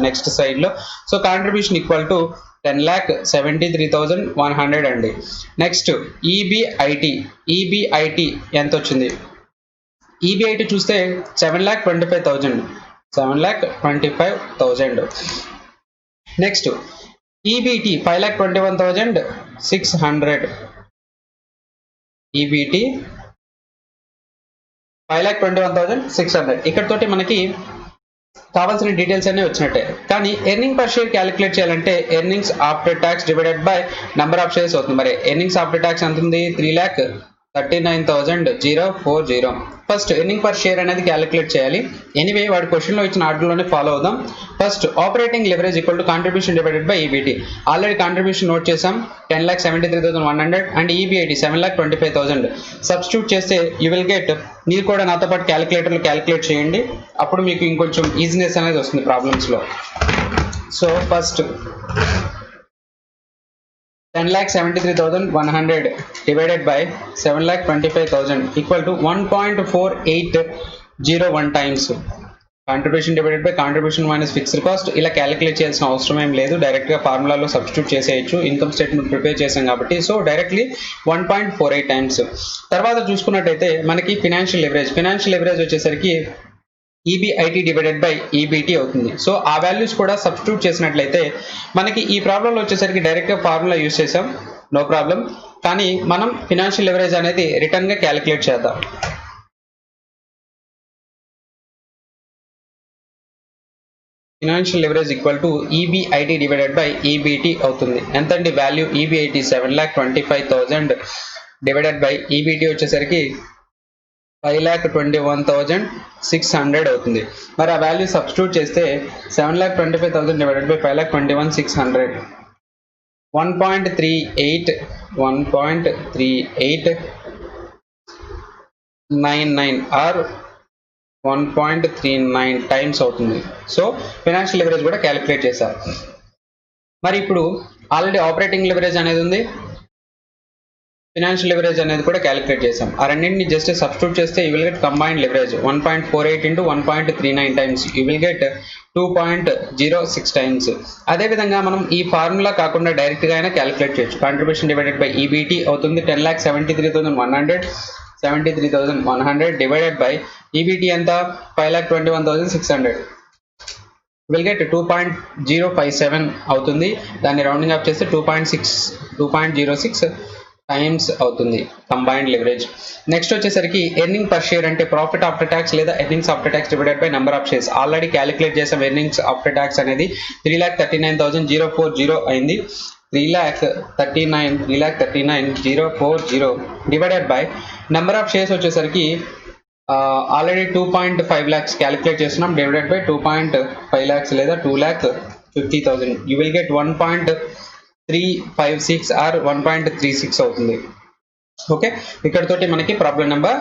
నెక్స్ట్ సైడ్ లో. సో కాంట్రిబ్యూషన్ ఈక్వల్ టు 10,73,100 అండి. నెక్స్ట్ ఈబీఐటీ ఎంత వచ్చింది? ఈబీఐటీ చూస్తే 7,25,000. Next EBT 5,21,600. ఈబీటీ 5,21,600. ఇక్కడతోటి మనకి కావాల్సిన డీటెయిల్స్ అన్ని వచ్చినట్టే. కానీ ఎర్నింగ్ పర్ షేర్ క్యాలిక్యులేట్ చేయాలంటే earnings after tax divided by number of shares అవుతుంది. మరి ఎర్నింగ్స్ ఆఫ్టర్ ట్యాక్స్ ఎంత ఉంది? 3,39,040. ఫస్ట్ ఎర్నింగ్ పర్ షేర్ అనేది క్యాలిక్యులేట్ చేయాలి. ఎనీవే వాడి క్వశ్చన్ లో ఇచ్చిన ఆర్డర్లోనే ఫాలో అవుదాం. First operating leverage equal to contribution divided by EBT. Already contribution note చేసాం 10,73,100 అండ్ ఈబీఐటీ 7,25,000. సబ్స్టిట్యూట్ చేస్తే యూ విల్ గెట్, మీరు కూడా నాతో పాటు క్యాలిక్యులేటర్లో క్యాలిక్యులేట్ చేయండి, అప్పుడు మీకు ఇంకొంచెం ఈజీనెస్ అనేది వస్తుంది ప్రాబ్లమ్స్ లో. So first 10,73,100 divided by 7,25,000 equal to 1.4801 times contribution divided by contribution minus fixed cost. ఇలా క్యాలిక్యులేట్ చేయాల్సిన అవసరం ఏం లేదు, డైరెక్ట్ గా ఫార్ములాలో సబ్స్టిట్యూట్ చేసేయచ్చు. ఇన్కమ్ స్టేట్మెంట్ ప్రిపేర్ చేసాం కాబట్టి సో డైరెక్ట్లీ 1.48 times. తర్వాత చూసుకున్నట్టయితే మనకి ఫినాన్షియల్ లెవరేజ్ వచ్చేసరికి ఈబిఐటి డివైడెడ్ బై ఈబిటి అవుతుంది. సో ఆ వాల్యూస్ కూడా సబ్స్టిట్యూట్ చేసినట్లయితే మనకి ఈ ప్రాబ్లంలో వచ్చేసరికి డైరెక్ట్గా ఫార్ములా యూస్ చేసాం, నో ప్రాబ్లం. కానీ మనం ఫినాన్షియల్ లివరేజ్ అనేది రిటర్న్గా క్యాలిక్యులేట్ చేద్దాం. Financial leverage equal to EBIT divided by EBT అవుతుంది. ఎంతండి value? EBIT 7,25,000 divided by EBT వచ్చేసరికి 5,21,600 అవుతుంది. మరి ఆ వాల్యూ సబ్స్టిట్యూట్ చేస్తే 7,25,000 డివైడెడ్ బై 5,21,600 1.3899 ఆర్ 1.39 టైమ్స్ అవుతుంది. సో ఫినాన్షియల్ లివరేజ్ కూడా క్యాలిక్యులేట్ చేశారు. మరి ఇప్పుడు ఆల్రెడీ ఆపరేటింగ్ లివరేజ్ అనేది ఉంది, ఫినాన్షియల్ లివరేజ్ అనేది కూడా క్యాలిక్యులేట్ చేసాం. ఆ రెండింటిని జస్ట్ సబ్స్టిట్యూట్ చేస్తే you will get combined leverage 1.48 into 1.39 times, you will get 2.06 times. అదేవిధంగా మనం ఈ ఫార్ములా కాకుండా డైరెక్ట్గా అయినా క్యాలిక్యులేట్ చేయొచ్చు. కాంట్రిబ్యూషన్ డివైడెడ్ బై ఈబిటి అవుతుంది 10,73,100 డివైడెడ్ బై ఈబిటి ఎంత 5,21,600 విల్ గెట్ 2.057 అవుతుంది. దాన్ని రౌండింగ్ అప్ చేస్తే 2.06 టైమ్స్ అవుతుంది కంబైన్డ్ లివరేజ్. నెక్స్ట్ వచ్చేసరికి ఎర్నింగ్ పర్ షేర్ అంటే ప్రాఫిట్ ఆఫ్టర్ ట్యాక్స్ లేదా earnings after tax divided by number of shares. Already calculate చేసాం. ఎర్నింగ్స్ ఆఫ్టర్ ట్యాక్స్ అనేది 3,39,040 అయింది. 3,39,040 divided by number of shares వచ్చేసరికి ఆల్రెడీ 2.5 lakhs క్యాలిక్యులేట్ చేస్తున్నాం, divided by 2.5 lakhs లేదా 2,50,000 you will get 1.356 are 1.36 అవుతుంది. Okay, ఇక్కడతోటి మనకి problem number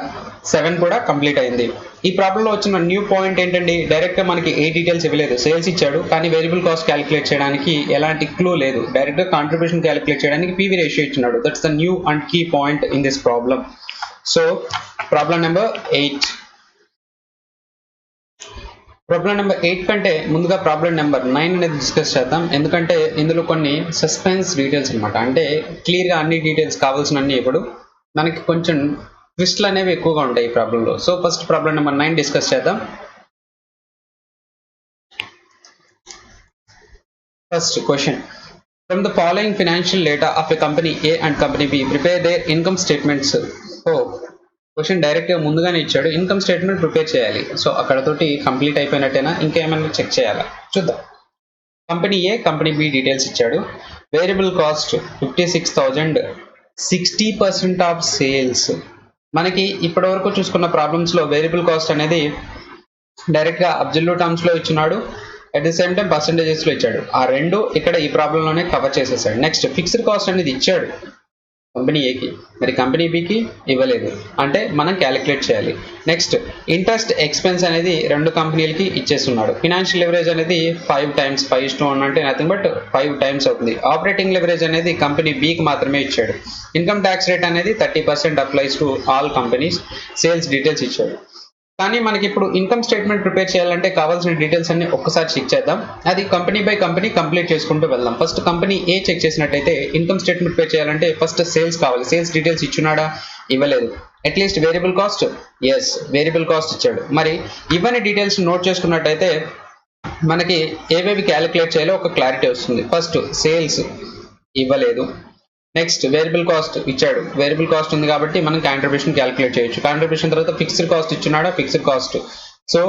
7 కూడా complete అయింది. ఈ ప్రాబ్లంలో వచ్చిన న్యూ పాయింట్ ఏంటండి, డైరెక్ట్గా మనకి ఏ డీటెయిల్స్ ఇవ్వలేదు. సేల్స్ ఇచ్చాడు కానీ వేరియబుల్ కాస్ట్ క్యాలిక్యులేట్ చేయడానికి ఎలాంటి క్లూ లేదు. డైరెక్ట్గా కాంట్రిబ్యూషన్ క్యాలిక్యులేట్ చేయడానికి పీవీ రేషియో ఇచ్చినాడు. That's the new and key point in this problem. So problem number 8. Problem number 8 కంటే ముందుగా ప్రాబ్లం నెంబర్ 9 అనేది డిస్కస్ చేద్దాం. ఎందుకంటే ఇందులో కొన్ని సస్పెన్స్ డీటెయిల్స్ అనమాట. అంటే క్లియర్గా అన్ని డీటెయిల్స్ కావాల్సినన్ని ఇప్పుడు మనకి కొంచెం ట్విస్ట్లు అనేవి ఎక్కువగా ఉంటాయి ఈ ప్రాబ్లంలో. So first problem number 9 discuss చేద్దాం. First question, from the following financial data of a company A and company B prepare their income statements. Question డైరెక్ట్గా ముందుగానే ఇచ్చాడు, ఇన్కమ్ స్టేట్మెంట్ ప్రిపేర్ చేయాలి. సో అక్కడతోటి కంప్లీట్ అయిపోయినట్టేనా, ఇంకేమైనా చెక్ చేయాలా చూద్దాం. Company A company B details ఇచ్చాడు. Variable cost 56,000, 60% of sales. మనకి ఇప్పటివరకు చూసుకున్న ప్రాబ్లమ్స్లో వేరియబుల్ కాస్ట్ అనేది డైరెక్ట్గా అబ్జల్యూట్ టర్మ్స్లో ఇచ్చినాడు, అట్ ది సేమ్ టైం పర్సంటేజెస్లో ఇచ్చాడు. ఆ రెండు ఇక్కడ ఈ ప్రాబ్లంలోనే కవర్ చేసేసాడు. నెక్స్ట్ ఫిక్స్డ్ కాస్ట్ అనేది ఇచ్చాడు కంపెనీ ఏకి, మరి కంపెనీ బికి ఇవ్వలేదు, అంటే మనం క్యాలిక్యులేట్ చేయాలి. నెక్స్ట్ ఇంట్రెస్ట్ ఎక్స్పెన్స్ అనేది రెండు కంపెనీలకి ఇచ్చేస్తున్నాడు. ఫినాన్షియల్ లివరేజ్ అనేది 5 times, 5:1 అంటే నథింగ్ బట్ 5 times అవుతుంది. ఆపరేటింగ్ లివరేజ్ అనేది కంపెనీ బికి మాత్రమే ఇచ్చాడు. ఇన్కమ్ ట్యాక్స్ రేట్ అనేది 30% applies to all companies. Sales details ఇచ్చాడు. కానీ మనకి ఇప్పుడు ఇన్కమ్ స్టేట్మెంట్ ప్రిపేర్ చేయాలంటే కావాల్సిన డీటెయిల్స్ అన్ని ఒక్కసారి చెక్ చేద్దాం. అది కంపెనీ బై కంపెనీ కంప్లీట్ చేసుకుంటూ వెళ్దాం. ఫస్ట్ కంపెనీ ఏ చెక్ చేసినట్టయితే ఇన్కమ్ స్టేట్మెంట్ ప్రిపేర్ చేయాలంటే ఫస్ట్ సేల్స్ కావాలి. సేల్స్ డీటెయిల్స్ ఇచ్చున్నాడా, ఇవ్వలేదు. At least variable cost, yes variable cost ఇచ్చాడు. మరి ఇవన్నీ డీటెయిల్స్ నోట్ చేసుకున్నట్టయితే మనకి ఏవేవి క్యాలిక్యులేట్ చేయాలో ఒక క్లారిటీ వస్తుంది. ఫస్ట్ సేల్స్ ఇవ్వలేదు. నెక్స్ట్ వేరియబుల్ కాస్ట్ ఇచ్చాడు. వేరియబుల్ కాస్ట్ ఉంది కాబట్టి మనం కాంట్రిబ్యూషన్ క్యాలిక్యులేట్ చేయొచ్చు. కాంట్రిబ్యూషన్ తర్వాత ఫిక్స్డ్ కాస్ట్ ఇచ్చున్నాడా, ఫిక్స్డ్ కాస్ట్. సో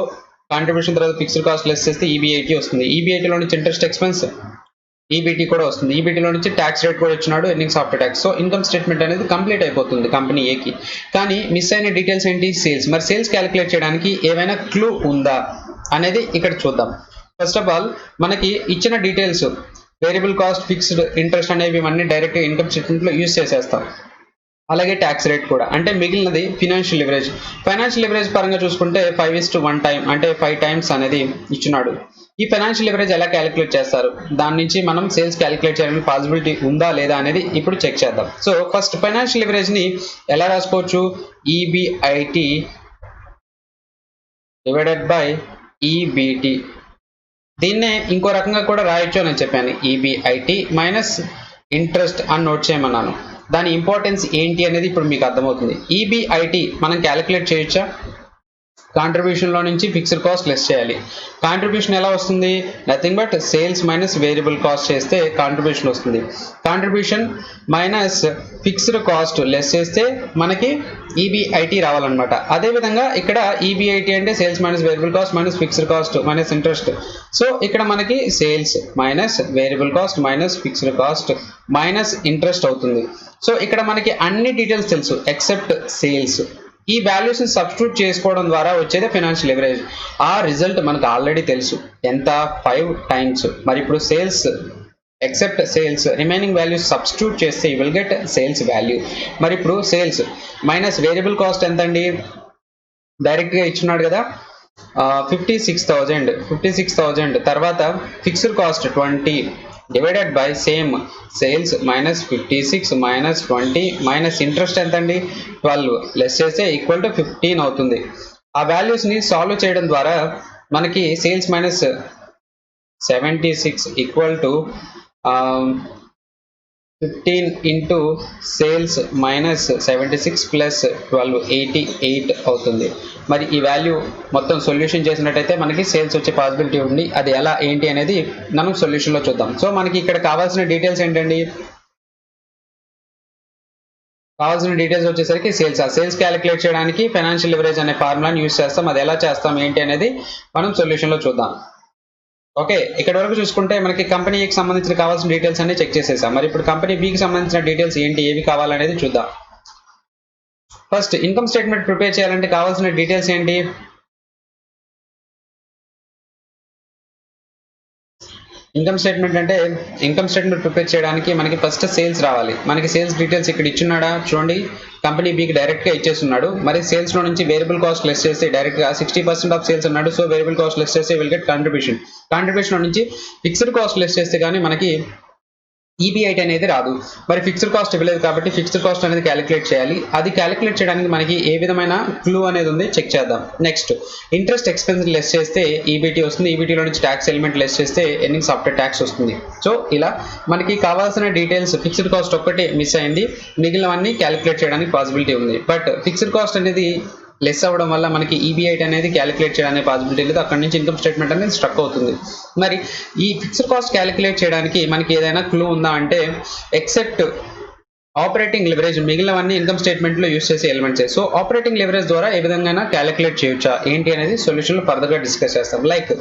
కాంట్రిబ్యూషన్ తర్వాత ఫిక్స్డ్ కాస్ట్ లెస్ చేస్తే ఈబిఐటి వస్తుంది. ఈబిఐటిలో నుంచి ఇంట్రెస్ట్ ఎక్స్పెన్స్, ఈబిటి కూడా వస్తుంది. ఈబిటిలో నుంచి ట్యాక్స్ రేట్ కూడా ఇచ్చినాడు, earnings after tax. So income statement అనేది కంప్లీట్ అయిపోతుంది కంపెనీ ఏకి. కానీ మిస్ అయిన డీటెయిల్స్ ఏంటి, సేల్స్. మరి సేల్స్ క్యాలిక్యులేట్ చేయడానికి ఏమైనా క్లూ ఉందా అనేది ఇక్కడ చూద్దాం. ఫస్ట్ ఆఫ్ ఆల్ మనకి ఇచ్చిన details variable cost, fixed, interest అనేవి ఇవన్నీ డైరెక్ట్ ఇన్కమ్ స్టేట్మెంట్లో యూజ్ చేసేస్తాం. అలాగే ట్యాక్స్ రేట్ కూడా. అంటే మిగిలినది ఫినాన్షియల్ లివరేజ్. ఫైనాన్షియల్ లివరేజ్ పరంగా చూసుకుంటే 5:1 టైం అంటే 5 times అనేది ఇచ్చినాడు. ఈ ఫైనాన్షియల్ లివరేజ్ ఎలా క్యాలిక్యులేట్ చేస్తారు, దాని నుంచి మనం సేల్స్ క్యాలిక్యులేట్ చేయడానికి పాసిబిలిటీ ఉందా లేదా అనేది ఇప్పుడు చెక్ చేద్దాం. సో ఫస్ట్ ఫైనాన్షియల్ లివరేజ్ని ఎలా రాసుకోవచ్చు, ఈబిఐటి డివైడెడ్ బై ఈబిటి. దీన్నే ఇంకో రకంగా కూడా రాయొచ్చు అని చెప్పాను, ఈబిఐటి మైనస్ ఇంట్రెస్ట్ అని నోట్ చేయమన్నాను. దాని ఇంపార్టెన్స్ ఏంటి అనేది ఇప్పుడు మీకు అర్థమవుతుంది. ఈబిఐటి మనం క్యాలిక్యులేట్ చేయొచ్చా, కాంట్రిబ్యూషన్ లో నుంచి ఫిక్స్డ్ కాస్ట్ లెస్ చేయాలి. కాంట్రిబ్యూషన్ ఎలా వస్తుంది? Nothing but sales minus variable cost చేస్తే కాంట్రిబ్యూషన్ వస్తుంది. Contribution minus fixed cost less చేస్తే మనకి ఈబిఐటి రావాలన్నమాట. అదేవిధంగా ఇక్కడ ఈబిఐటి అంటే sales minus variable cost minus fixed cost minus interest. So ఇక్కడ మనకి sales minus variable cost minus fixed cost minus interest అవుతుంది. సో ఇక్కడ మనకి అన్ని డీటెయిల్స్ తెలుసు ఎక్సెప్ట్ సేల్స్. ఈ వాల్యూస్ ని సబ్స్టిట్యూట్ చేసుకోవడం ద్వారా వచ్చేది ఫైనాన్షియల్ లివరేజ్. ఆ రిజల్ట్ మనకు ఆల్రెడీ తెలుసు ఎంత 5 times. మరి ఇప్పుడు sales except sales remaining values substitute చేస్తే you will get sales value. మరి ఇప్పుడు సేల్స్ మైనస్ వేరియబుల్ కాస్ట్ ఎంత అండి? డైరెక్ట్ గా ఇచ్చున్నాడు కదా 56,000 తర్వాత fixed cost 20 divided by same sales minus 56 minus 20 minus interest ఎంత అండి 12 లెస్ చేస్తే ఈక్వల్ టు 15 అవుతుంది. ఆ వాల్యూస్ ని సాల్వ్ చేయడం ద్వారా మనకి sales minus 76 equal to 15 into sales minus 76 plus 12 88 అవుతుంది. మరి ఈ వాల్యూ మొత్తం సొల్యూషన్ చేసినట్టయితే మనకి సేల్స్ వచ్చే పాసిబిలిటీ ఉంది. అది ఎలా ఏంటి అనేది మనం సొల్యూషన్లో చూద్దాం. సో మనకి ఇక్కడ కావాల్సిన డీటెయిల్స్ ఏంటండి? కావాల్సిన డీటెయిల్స్ వచ్చేసరికి సేల్స్ క్యాలిక్యులేట్ చేయడానికి ఫైనాన్షియల్ లివరేజ్ అనే ఫార్ములాని యూస్ చేస్తాం. అది ఎలా చేస్తాం ఏంటి అనేది మనం సొల్యూషన్లో చూద్దాం. ఓకే, ఇక్కడ వరకు చూసుకుంటే మనకి కంపెనీ ఏకి సంబంధించిన కావాల్సిన డీటెయిల్స్ అన్ని చెక్ చేసేసాం. మరి ఇప్పుడు కంపెనీ బికి సంబంధించిన డీటెయిల్స్ ఏంటి, ఏవి కావాలనేది చూద్దాం. ఫస్ట్ ఇన్కమ్ స్టేట్మెంట్ ప్రిపేర్ చేయాలంటే కావాల్సిన డీటెయిల్స్ ఏంటి? ఇన్కమ్ స్టేట్మెంట్ ప్రిపేర్ చేయడానికి మనకి ఫస్ట్ సేల్స్ రావాలి. మనకి సేల్స్ డీటెయిల్స్ ఇక్కడ ఇచ్చున్నాడా చూడండి. కంపెనీ బికి డైరెక్ట్ గా ఇచ్చేస్తున్నాడు. మరి సేల్స్ లో నుంచి వేరియబుల్ కాస్ట్ లెస్ చేస్తే డైరెక్ట్ గా 60% ఆఫ్ సేల్స్ అన్నాడు. సో వేరియబుల్ కాస్ట్ లెస్ చేస్తే విల్ గెట్ కాంట్రిబ్యూషన్ నుంచి ఫిక్స్డ్ కాస్ట్ లెస్ చేస్తే కానీ మనకి ఈబిఐటి అనేది రాదు. మరి ఫిక్స్డ్ కాస్ట్ ఇవ్వలేదు కాబట్టి ఫిక్స్డ్ కాస్ట్ అనేది క్యాలిక్యులేట్ చేయాలి. అది క్యాలిక్యులేట్ చేయడానికి మనకి ఏ విధమైన క్లూ అనేది ఉంది చెక్ చేద్దాం. నెక్స్ట్ ఇంట్రెస్ట్ ఎక్స్పెన్స్ లెస్ చేస్తే ఈబిటి వస్తుంది. ఈబిటీలో నుంచి ట్యాక్స్ ఎలిమెంట్ లెస్ చేస్తే ఎర్నింగ్స్ ఆఫ్టర్ ట్యాక్స్ వస్తుంది. సో ఇలా మనకి కావాల్సిన డీటెయిల్స్ ఫిక్స్డ్ కాస్ట్ ఒక్కటి మిస్ అయింది, మిగిలినవన్నీ క్యాలిక్యులేట్ చేయడానికి పాసిబిలిటీ ఉంది. బట్ ఫిక్స్డ్ కాస్ట్ అనేది లెస్ అవ్వడం వల్ల మనకి ఈబిఐటి అనేది క్యాలిక్యులేట్ చేయడానికి పాసిబిలిటీ లేదు. అక్కడ నుంచి ఇన్కమ్ స్టేట్మెంట్ అనేది స్ట్రక్ అవుతుంది. మరి ఈ ఫిక్స్డ్ కాస్ట్ క్యాలిక్యులేట్ చేయడానికి మనకి ఏదైనా క్లూ ఉందా అంటే ఎక్సెప్ట్ ఆపరేటింగ్ లివరేజ్ మిగిలినవన్నీ ఇన్కమ్ స్టేట్మెంట్ లో యూస్ చేసే ఎలిమెంట్స్. సో ఆపరేటింగ్ లివరేజ్ ద్వారా ఏ విధంగా క్యాలిక్యులేట్ చేయొచ్చా ఏంటి అనేది సొల్యూషన్ లో ఫర్దర్ గా డిస్కస్ చేస్తాం. లైక్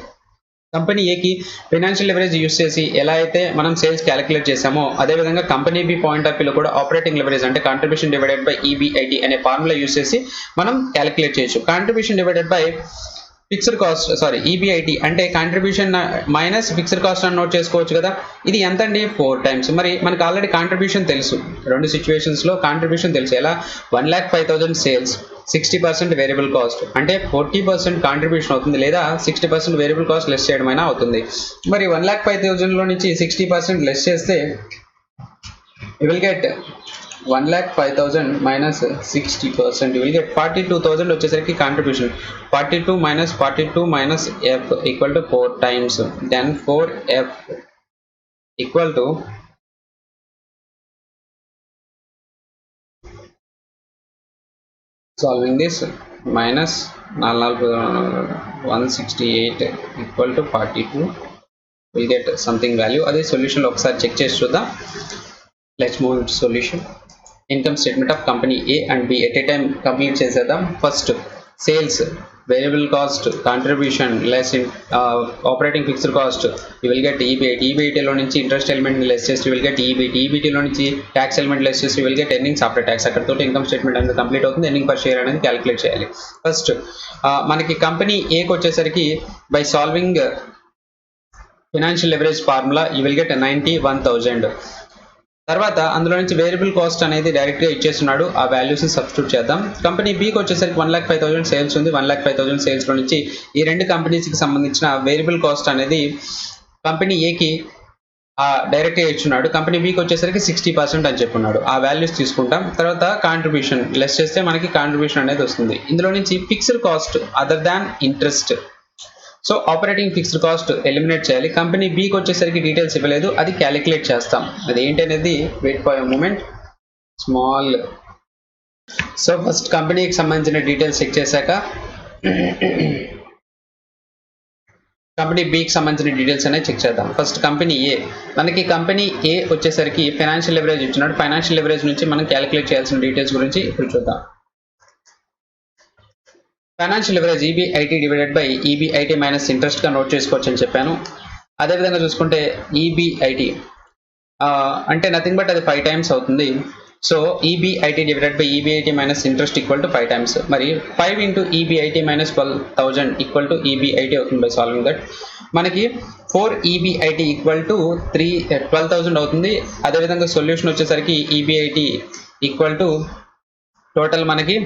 కంపెనీ ఏకి ఫైనాన్షియల్ లివరేజ్ యూస్ చేసి ఎలా అయితే మనం సేల్స్ క్యాలిక్యులేట్ చేసామో అదేవిధంగా కంపెనీ బి పాయింట్ ఆఫ్ వ్యూలో కూడా ఆపరేటింగ్ లివరేజ్ అంటే కాంట్రిబ్యూషన్ డివైడెడ్ బై ఈబిఐటి అనే ఫార్ములా యూస్ చేసి మనం క్యాలిక్యులేట్ చేయొచ్చు. Contribution divided by fixed cost EBIT అంటే కాంట్రిబ్యూషన్ మైనస్ ఫిక్స్డ్ కాస్ట్ అని నోట్ చేసుకోవచ్చు కదా. ఇది ఎంత అండి 4 times. మరి మనకి ఆల్రెడీ కాంట్రిబ్యూషన్ తెలుసు, రెండు సిచ్యువేషన్స్ లో కాంట్రిబ్యూషన్ తెలుసు. ఎలా 1,05,000 సేల్స్ 60% వేరియబుల్ కాస్ట్ అంటే 40% కాంట్రిబ్యూషన్ అవుతుంది, లేదా 60% వేరియబుల్ కాస్ట్ లెస్ చేయడం అయినా అవుతుంది. మరి 1,05,000 లో నుంచి 60% లెస్ చేస్తే you will get 1,05,000 minus 60%, you will get 42,000 వచ్చేసరికి contribution. 42 minus f equal to 4 times, then 4f equal to solving this minus 168 equal to 42, we'll get something value. అదే సొల్యూషన్ లో ఒకసారి చెక్ చేసి చూద్దాం. Let's move to solution. Income statement of company A and B at a time complete చేసేద్దాం. First sales, variable cost, contribution less operating fixed cost, you will get EBIT. ఈబిఐటిలో నుంచి interest element less చేసి you will get EBT. ఈబిటిలో నుంచి tax element less చేసి you will get earnings after tax. అక్కడతో income statement అనేది complete అవుతుంది. Earning per share అనేది క్యాలిక్యులేట్ చేయాలి. ఫస్ట్ మనకి కంపెనీ ఏకి వచ్చేసరికి by solving financial leverage formula you will get 91,000. తర్వాత అందులో నుంచి వేరియబుల్ కాస్ట్ అనేది డైరెక్ట్ గా ఇచ్చేస్తున్నాడు. ఆ వాల్యూస్ ని సబ్స్టిట్యూట్ చేద్దాం. కంపెనీ బికి వచ్చేసరికి 1,05,000 సేల్స్ ఉంది. 1,05,000 సేల్స్ లో నుంచి ఈ రెండు కంపెనీస్ కి సంబంధించిన వేరియబుల్ కాస్ట్ అనేది కంపెనీ ఏకి డైరెక్ట్ గా ఇచ్చున్నాడు. కంపెనీ బికి వచ్చేసరికి 60% అని చెప్పున్నాడు. ఆ వాల్యూస్ తీసుకుంటాం. తర్వాత కాంట్రిబ్యూషన్ లెస్ చేస్తే మనకి కాంట్రిబ్యూషన్ అనేది వస్తుంది. ఇందులో నుంచి fixed cost other than interest, so operating fixed cost eliminate చేయాలి. కంపెనీ బికి వచ్చేసరికి డీటెయిల్స్ ఇవ్వలేదు, అది క్యాలిక్యులేట్ చేస్తాం. అది ఏంటి అనేది wait for a moment. Small. So first కంపెనీకి సంబంధించిన డీటెయిల్స్ చెక్ చేశాక కంపెనీ బికి సంబంధించిన డీటెయిల్స్ అనేది చెక్ చేద్దాం. ఫస్ట్ కంపెనీ ఏ, మనకి కంపెనీ ఏ వచ్చేసరికి ఫైనాన్షియల్ లెవరేజ్ ఇచ్చినాడు. ఫైనాన్షియల్ లెవరేజ్ నుంచి మనం క్యాలిక్యులేట్ చేయాల్సిన డీటెయిల్స్ గురించి ఇప్పుడు చూద్దాం. Financial leverage EBIT divided by EBIT minus interest గా నోట్ చేసుకోవచ్చు అని చెప్పాను. అదేవిధంగా చూసుకుంటే ఈబీఐటీ అంటే నథింగ్ బట్ అది 5 times అవుతుంది. So EBIT divided by EBIT minus interest equal to 5 times. మరి 5 into EBIT minus 12,000 equal to EBIT అవుతుంది. బై సాల్వింగ్ దట్ మనకి 4 ఈబీఐటీ ఈక్వల్ టు 12,000 అవుతుంది. అదేవిధంగా సొల్యూషన్ వచ్చేసరికి ఈబీఐటీ ఈక్వల్ టు టోటల్ మనకి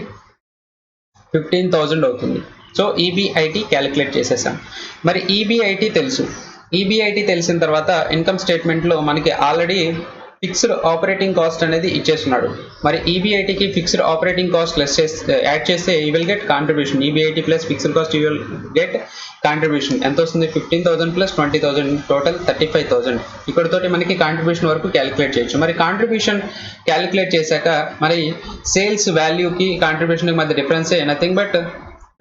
15,000 అవుతుంది. సో ఈబీఐటీ క్యాలిక్యులేట్ చేసేసాం. మరి ఈబీఐటీ తెలుసు. ఈబీఐటీ తెలిసిన తర్వాత ఇన్కమ్ స్టేట్మెంట్లో మనకి ఆల్రెడీ ఫిక్స్డ్ ఆపరేటింగ్ కాస్ట్ అనేది ఇచ్చేస్తున్నాడు. మరి ఈబీఐటీకి ఫిక్స్డ్ ఆపరేటింగ్ కాస్ట్ లెస్ చేస్తే యాడ్ చేస్తే you will get contribution. EBIT plus fixed cost you will get contribution ఎంత వస్తుంది? 15,000 ప్లస్ 20,000 టోటల్ 35,000. ఇక్కడితోటి మనకి కాంట్రిబ్యూషన్ వరకు క్యాలిక్యులేట్ చేయొచ్చు. మరి కాంట్రిబ్యూషన్ క్యాలిక్యులేట్ చేశాక మరి సేల్స్ వాల్యూకి కాంట్రిబ్యూషన్కి మధ్య difference nothing but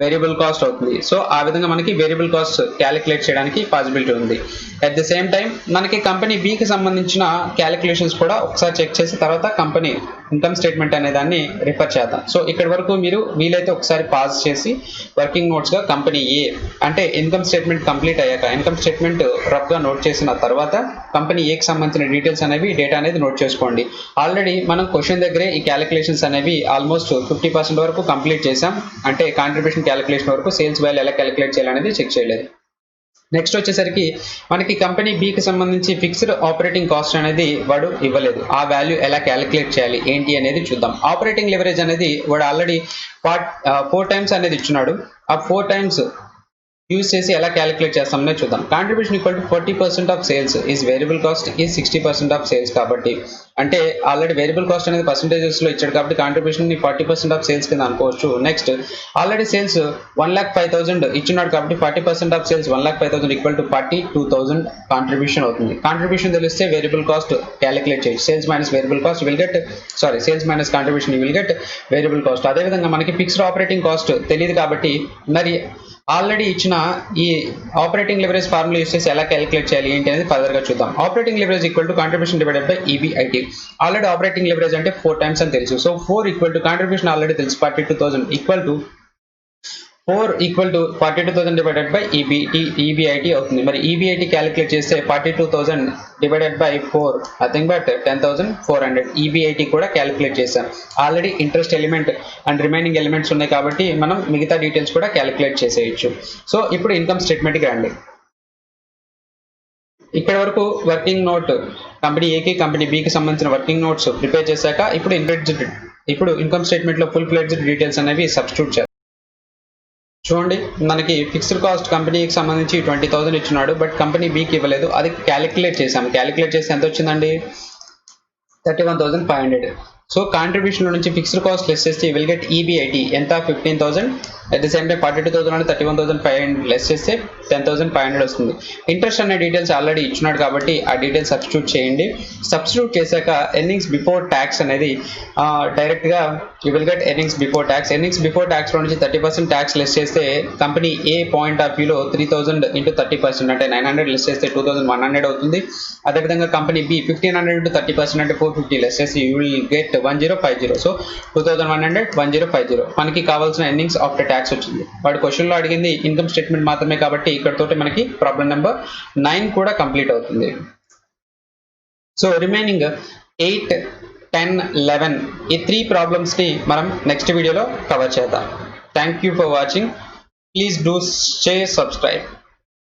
variable cost అవుతుంది. సో ఆ విధంగా మనకి వేరియబుల్ కాస్ట్ క్యాలిక్యులేట్ చేయడానికి పాసిబిలిటీ ఉంది. అట్ ది సేమ్ టైం మనకి కంపెనీ బికి సంబంధించిన క్యాలిక్యులేషన్స్ కూడా ఒకసారి చెక్ చేసి తర్వాత కంపెనీ ఇన్కమ్ స్టేట్మెంట్ అనే దాన్ని రిఫర్ చేద్దాం. సో ఇక్కడ వరకు మీరు వీలైతే ఒకసారి పాజ్ చేసి వర్కింగ్ నోట్స్గా కంపెనీ ఏ అంటే ఇన్కమ్ స్టేట్మెంట్ కంప్లీట్ అయ్యాక ఇన్కమ్ స్టేట్మెంట్ రఫ్గా నోట్ చేసిన తర్వాత కంపెనీ ఏకి సంబంధించిన డీటెయిల్స్ అనేవి డేటా అనేది నోట్ చేసుకోండి. ఆల్రెడీ మనం క్వశ్చన్ దగ్గరే ఈ క్యాలిక్యులేషన్స్ అనేవి ఆల్మోస్ట్ 50% వరకు కంప్లీట్ చేసాం. అంటే కాంట్రిబ్యూషన్ క్యాలిక్యులేషన్ వరకు సేల్స్ వాల్యూ ఎలా క్యాలిక్యులేట్ చేయాలనేది చెక్ చేయలేదు. నెక్స్ట్ వచ్చేసరికి మనకి కంపెనీ బికి సంబంధించి ఫిక్స్డ్ ఆపరేటింగ్ కాస్ట్ అనేది వాడు ఇవ్వలేదు. ఆ వాల్యూ ఎలా క్యాలిక్యులేట్ చేయాలి ఏంటి అనేది చూద్దాం. ఆపరేటింగ్ లెవరేజ్ అనేది వాడు ఆల్రెడీ 4 times అనేది ఇచ్చున్నాడు. ఆ 4 times యూజ్ చేసి ఎలా క్యాలిక్యులేట్ చేస్తామనే చూద్దాం. Contribution equal to 40% of sales is variable cost is 60% of sales. కాబట్టి అంటే ఆల్రెడీ వేరియబుల్ కాస్ట్ అనేది పర్సంటేజెస్లో ఇచ్చాడు కాబట్టి కాంట్రిబ్యూషన్ 40% ఆఫ్ సేల్స్ కింద అనుకోవచ్చు. నెక్స్ట్ ఆల్రెడీ సేల్స్ 1,05,000 ఇచ్చున్నాడు కాబట్టి 40% of sales 1,05,000 equal to 42,000 contribution అవుతుంది. కాంట్రిబ్యూషన్ తెలిస్తే వేరియబుల్ కాస్ట్ క్యాలిక్యులేట్ చేయొచ్చు. Sales minus variable cost will get sales minus contribution will get variable cost. అదేవిధంగా మనకి ఫిక్స్డ్ ఆపరేటింగ్ కాస్ట్ తెలియదు కాబట్టి మరి ఆల్రెడీ ఇచ్చిన ఈ ఆపరేటింగ్ లెవరేజ్ ఫార్ములా యూస్ చేసి ఎలా క్యాలిక్యులేట్ చేయాలి ఏంటి అనేది ఫర్దర్ గా చూద్దాం. Operating leverage equal to contribution divided by EBIT. Already operating leverage అంటే 4 times అని తెలుసు. So 4 equal to contribution already తెలుసు 42,000 equal to 42,000 divided by EBIT అవుతుంది. మరి ఈబీఐటీ క్యాలిక్యులేట్ చేస్తే 42,000 divided by 4 nothing but 10,400. EBIT కూడా క్యాలిక్యులేట్ చేశాం. Already interest element and remaining elements ఉన్నాయి కాబట్టి మనం మిగతా డీటెయిల్స్ కూడా క్యాలిక్యులేట్ చేసేయచ్చు. సో ఇప్పుడు ఇన్కమ్ స్టేట్మెంట్కి రండి. ఇక్కడ వరకు వర్కింగ్ నోట్ కంపెనీ ఏకి కంపెనీ బికి సంబంధించిన వర్కింగ్ నోట్స్ ప్రిపేర్ చేశాక ఇప్పుడు ఇన్కమ్ స్టేట్మెంట్లో ఫుల్ ఫ్లెడ్జ్డ్ డీటెయిల్స్ అనేవి సబ్స్టిట్యూట్ చేస్తాం. చూడండి మనకి ఫిక్స్డ్ కాస్ట్ కంపెనీకి సంబంధించి 20,000 ఇచ్చినాడు. బట్ కంపెనీ బికి ఇవ్వలేదు. అది క్యాలిక్యులేట్ చేసాం. క్యాలిక్యులేట్ చేస్తే ఎంత వచ్చిందండి? 31,500. సో కాంట్రిబ్యూషన్ నుంచి ఫిక్స్డ్ కాస్ట్ లెస్ చేస్తే విల్ గెట్ ఈబీఐటీ ఎంత? 15,000. అట్ ది సేమ్ టైం 42,000 అంటే 31,500 లెస్ చేస్తే 10,500 వస్తుంది. ఇంట్రెస్ట్ అనే డీటెయిల్స్ ఆల్రెడీ ఇచ్చినాడు కాబట్టి ఆ డీటెయిల్స్ సబ్స్టిట్యూట్ చేయండి. సబ్స్టిట్యూట్ చేశాక ఎర్నింగ్స్ బిఫోర్ ట్యాక్స్ అనేది డైరెక్ట్గా you will get earnings before tax. Earnings before ట్యాక్స్లో నుంచి 30% ట్యాక్స్ లెస్ చేస్తే కంపెనీ ఏ పాయింట్ ఆఫ్ వ్యూలో 3,000 into 30% అంటే 900 లెస్ చేస్తే 2,100 అవుతుంది. అదేవిధంగా కంపెనీ బి 1,500 into 30% అంటే 450 లెస్ చేసి యూ విల్ గెట్ 1050. సో 2,100 1050 మనకి కావాల్సిన ఎర్నింగ్స్ ఆఫ్టర్ ట్యాక్స్ వచ్చింది. వాడు క్వశ్చన్లో అడిగింది ఇన్కమ్ స్టేట్మెంట్ మాత్రమే కాబట్టి ఇక్కడతోటి మనకి ప్రాబ్లం నెంబర్ 9 కూడా కంప్లీట్ అవుతుంది. సో రిమైనింగ్ 8, 10, 11 ఈ 3 ప్రాబ్లమ్స్ని మనం నెక్స్ట్ వీడియోలో కవర్ చేద్దాం. Thank you for watching. Please do share, subscribe.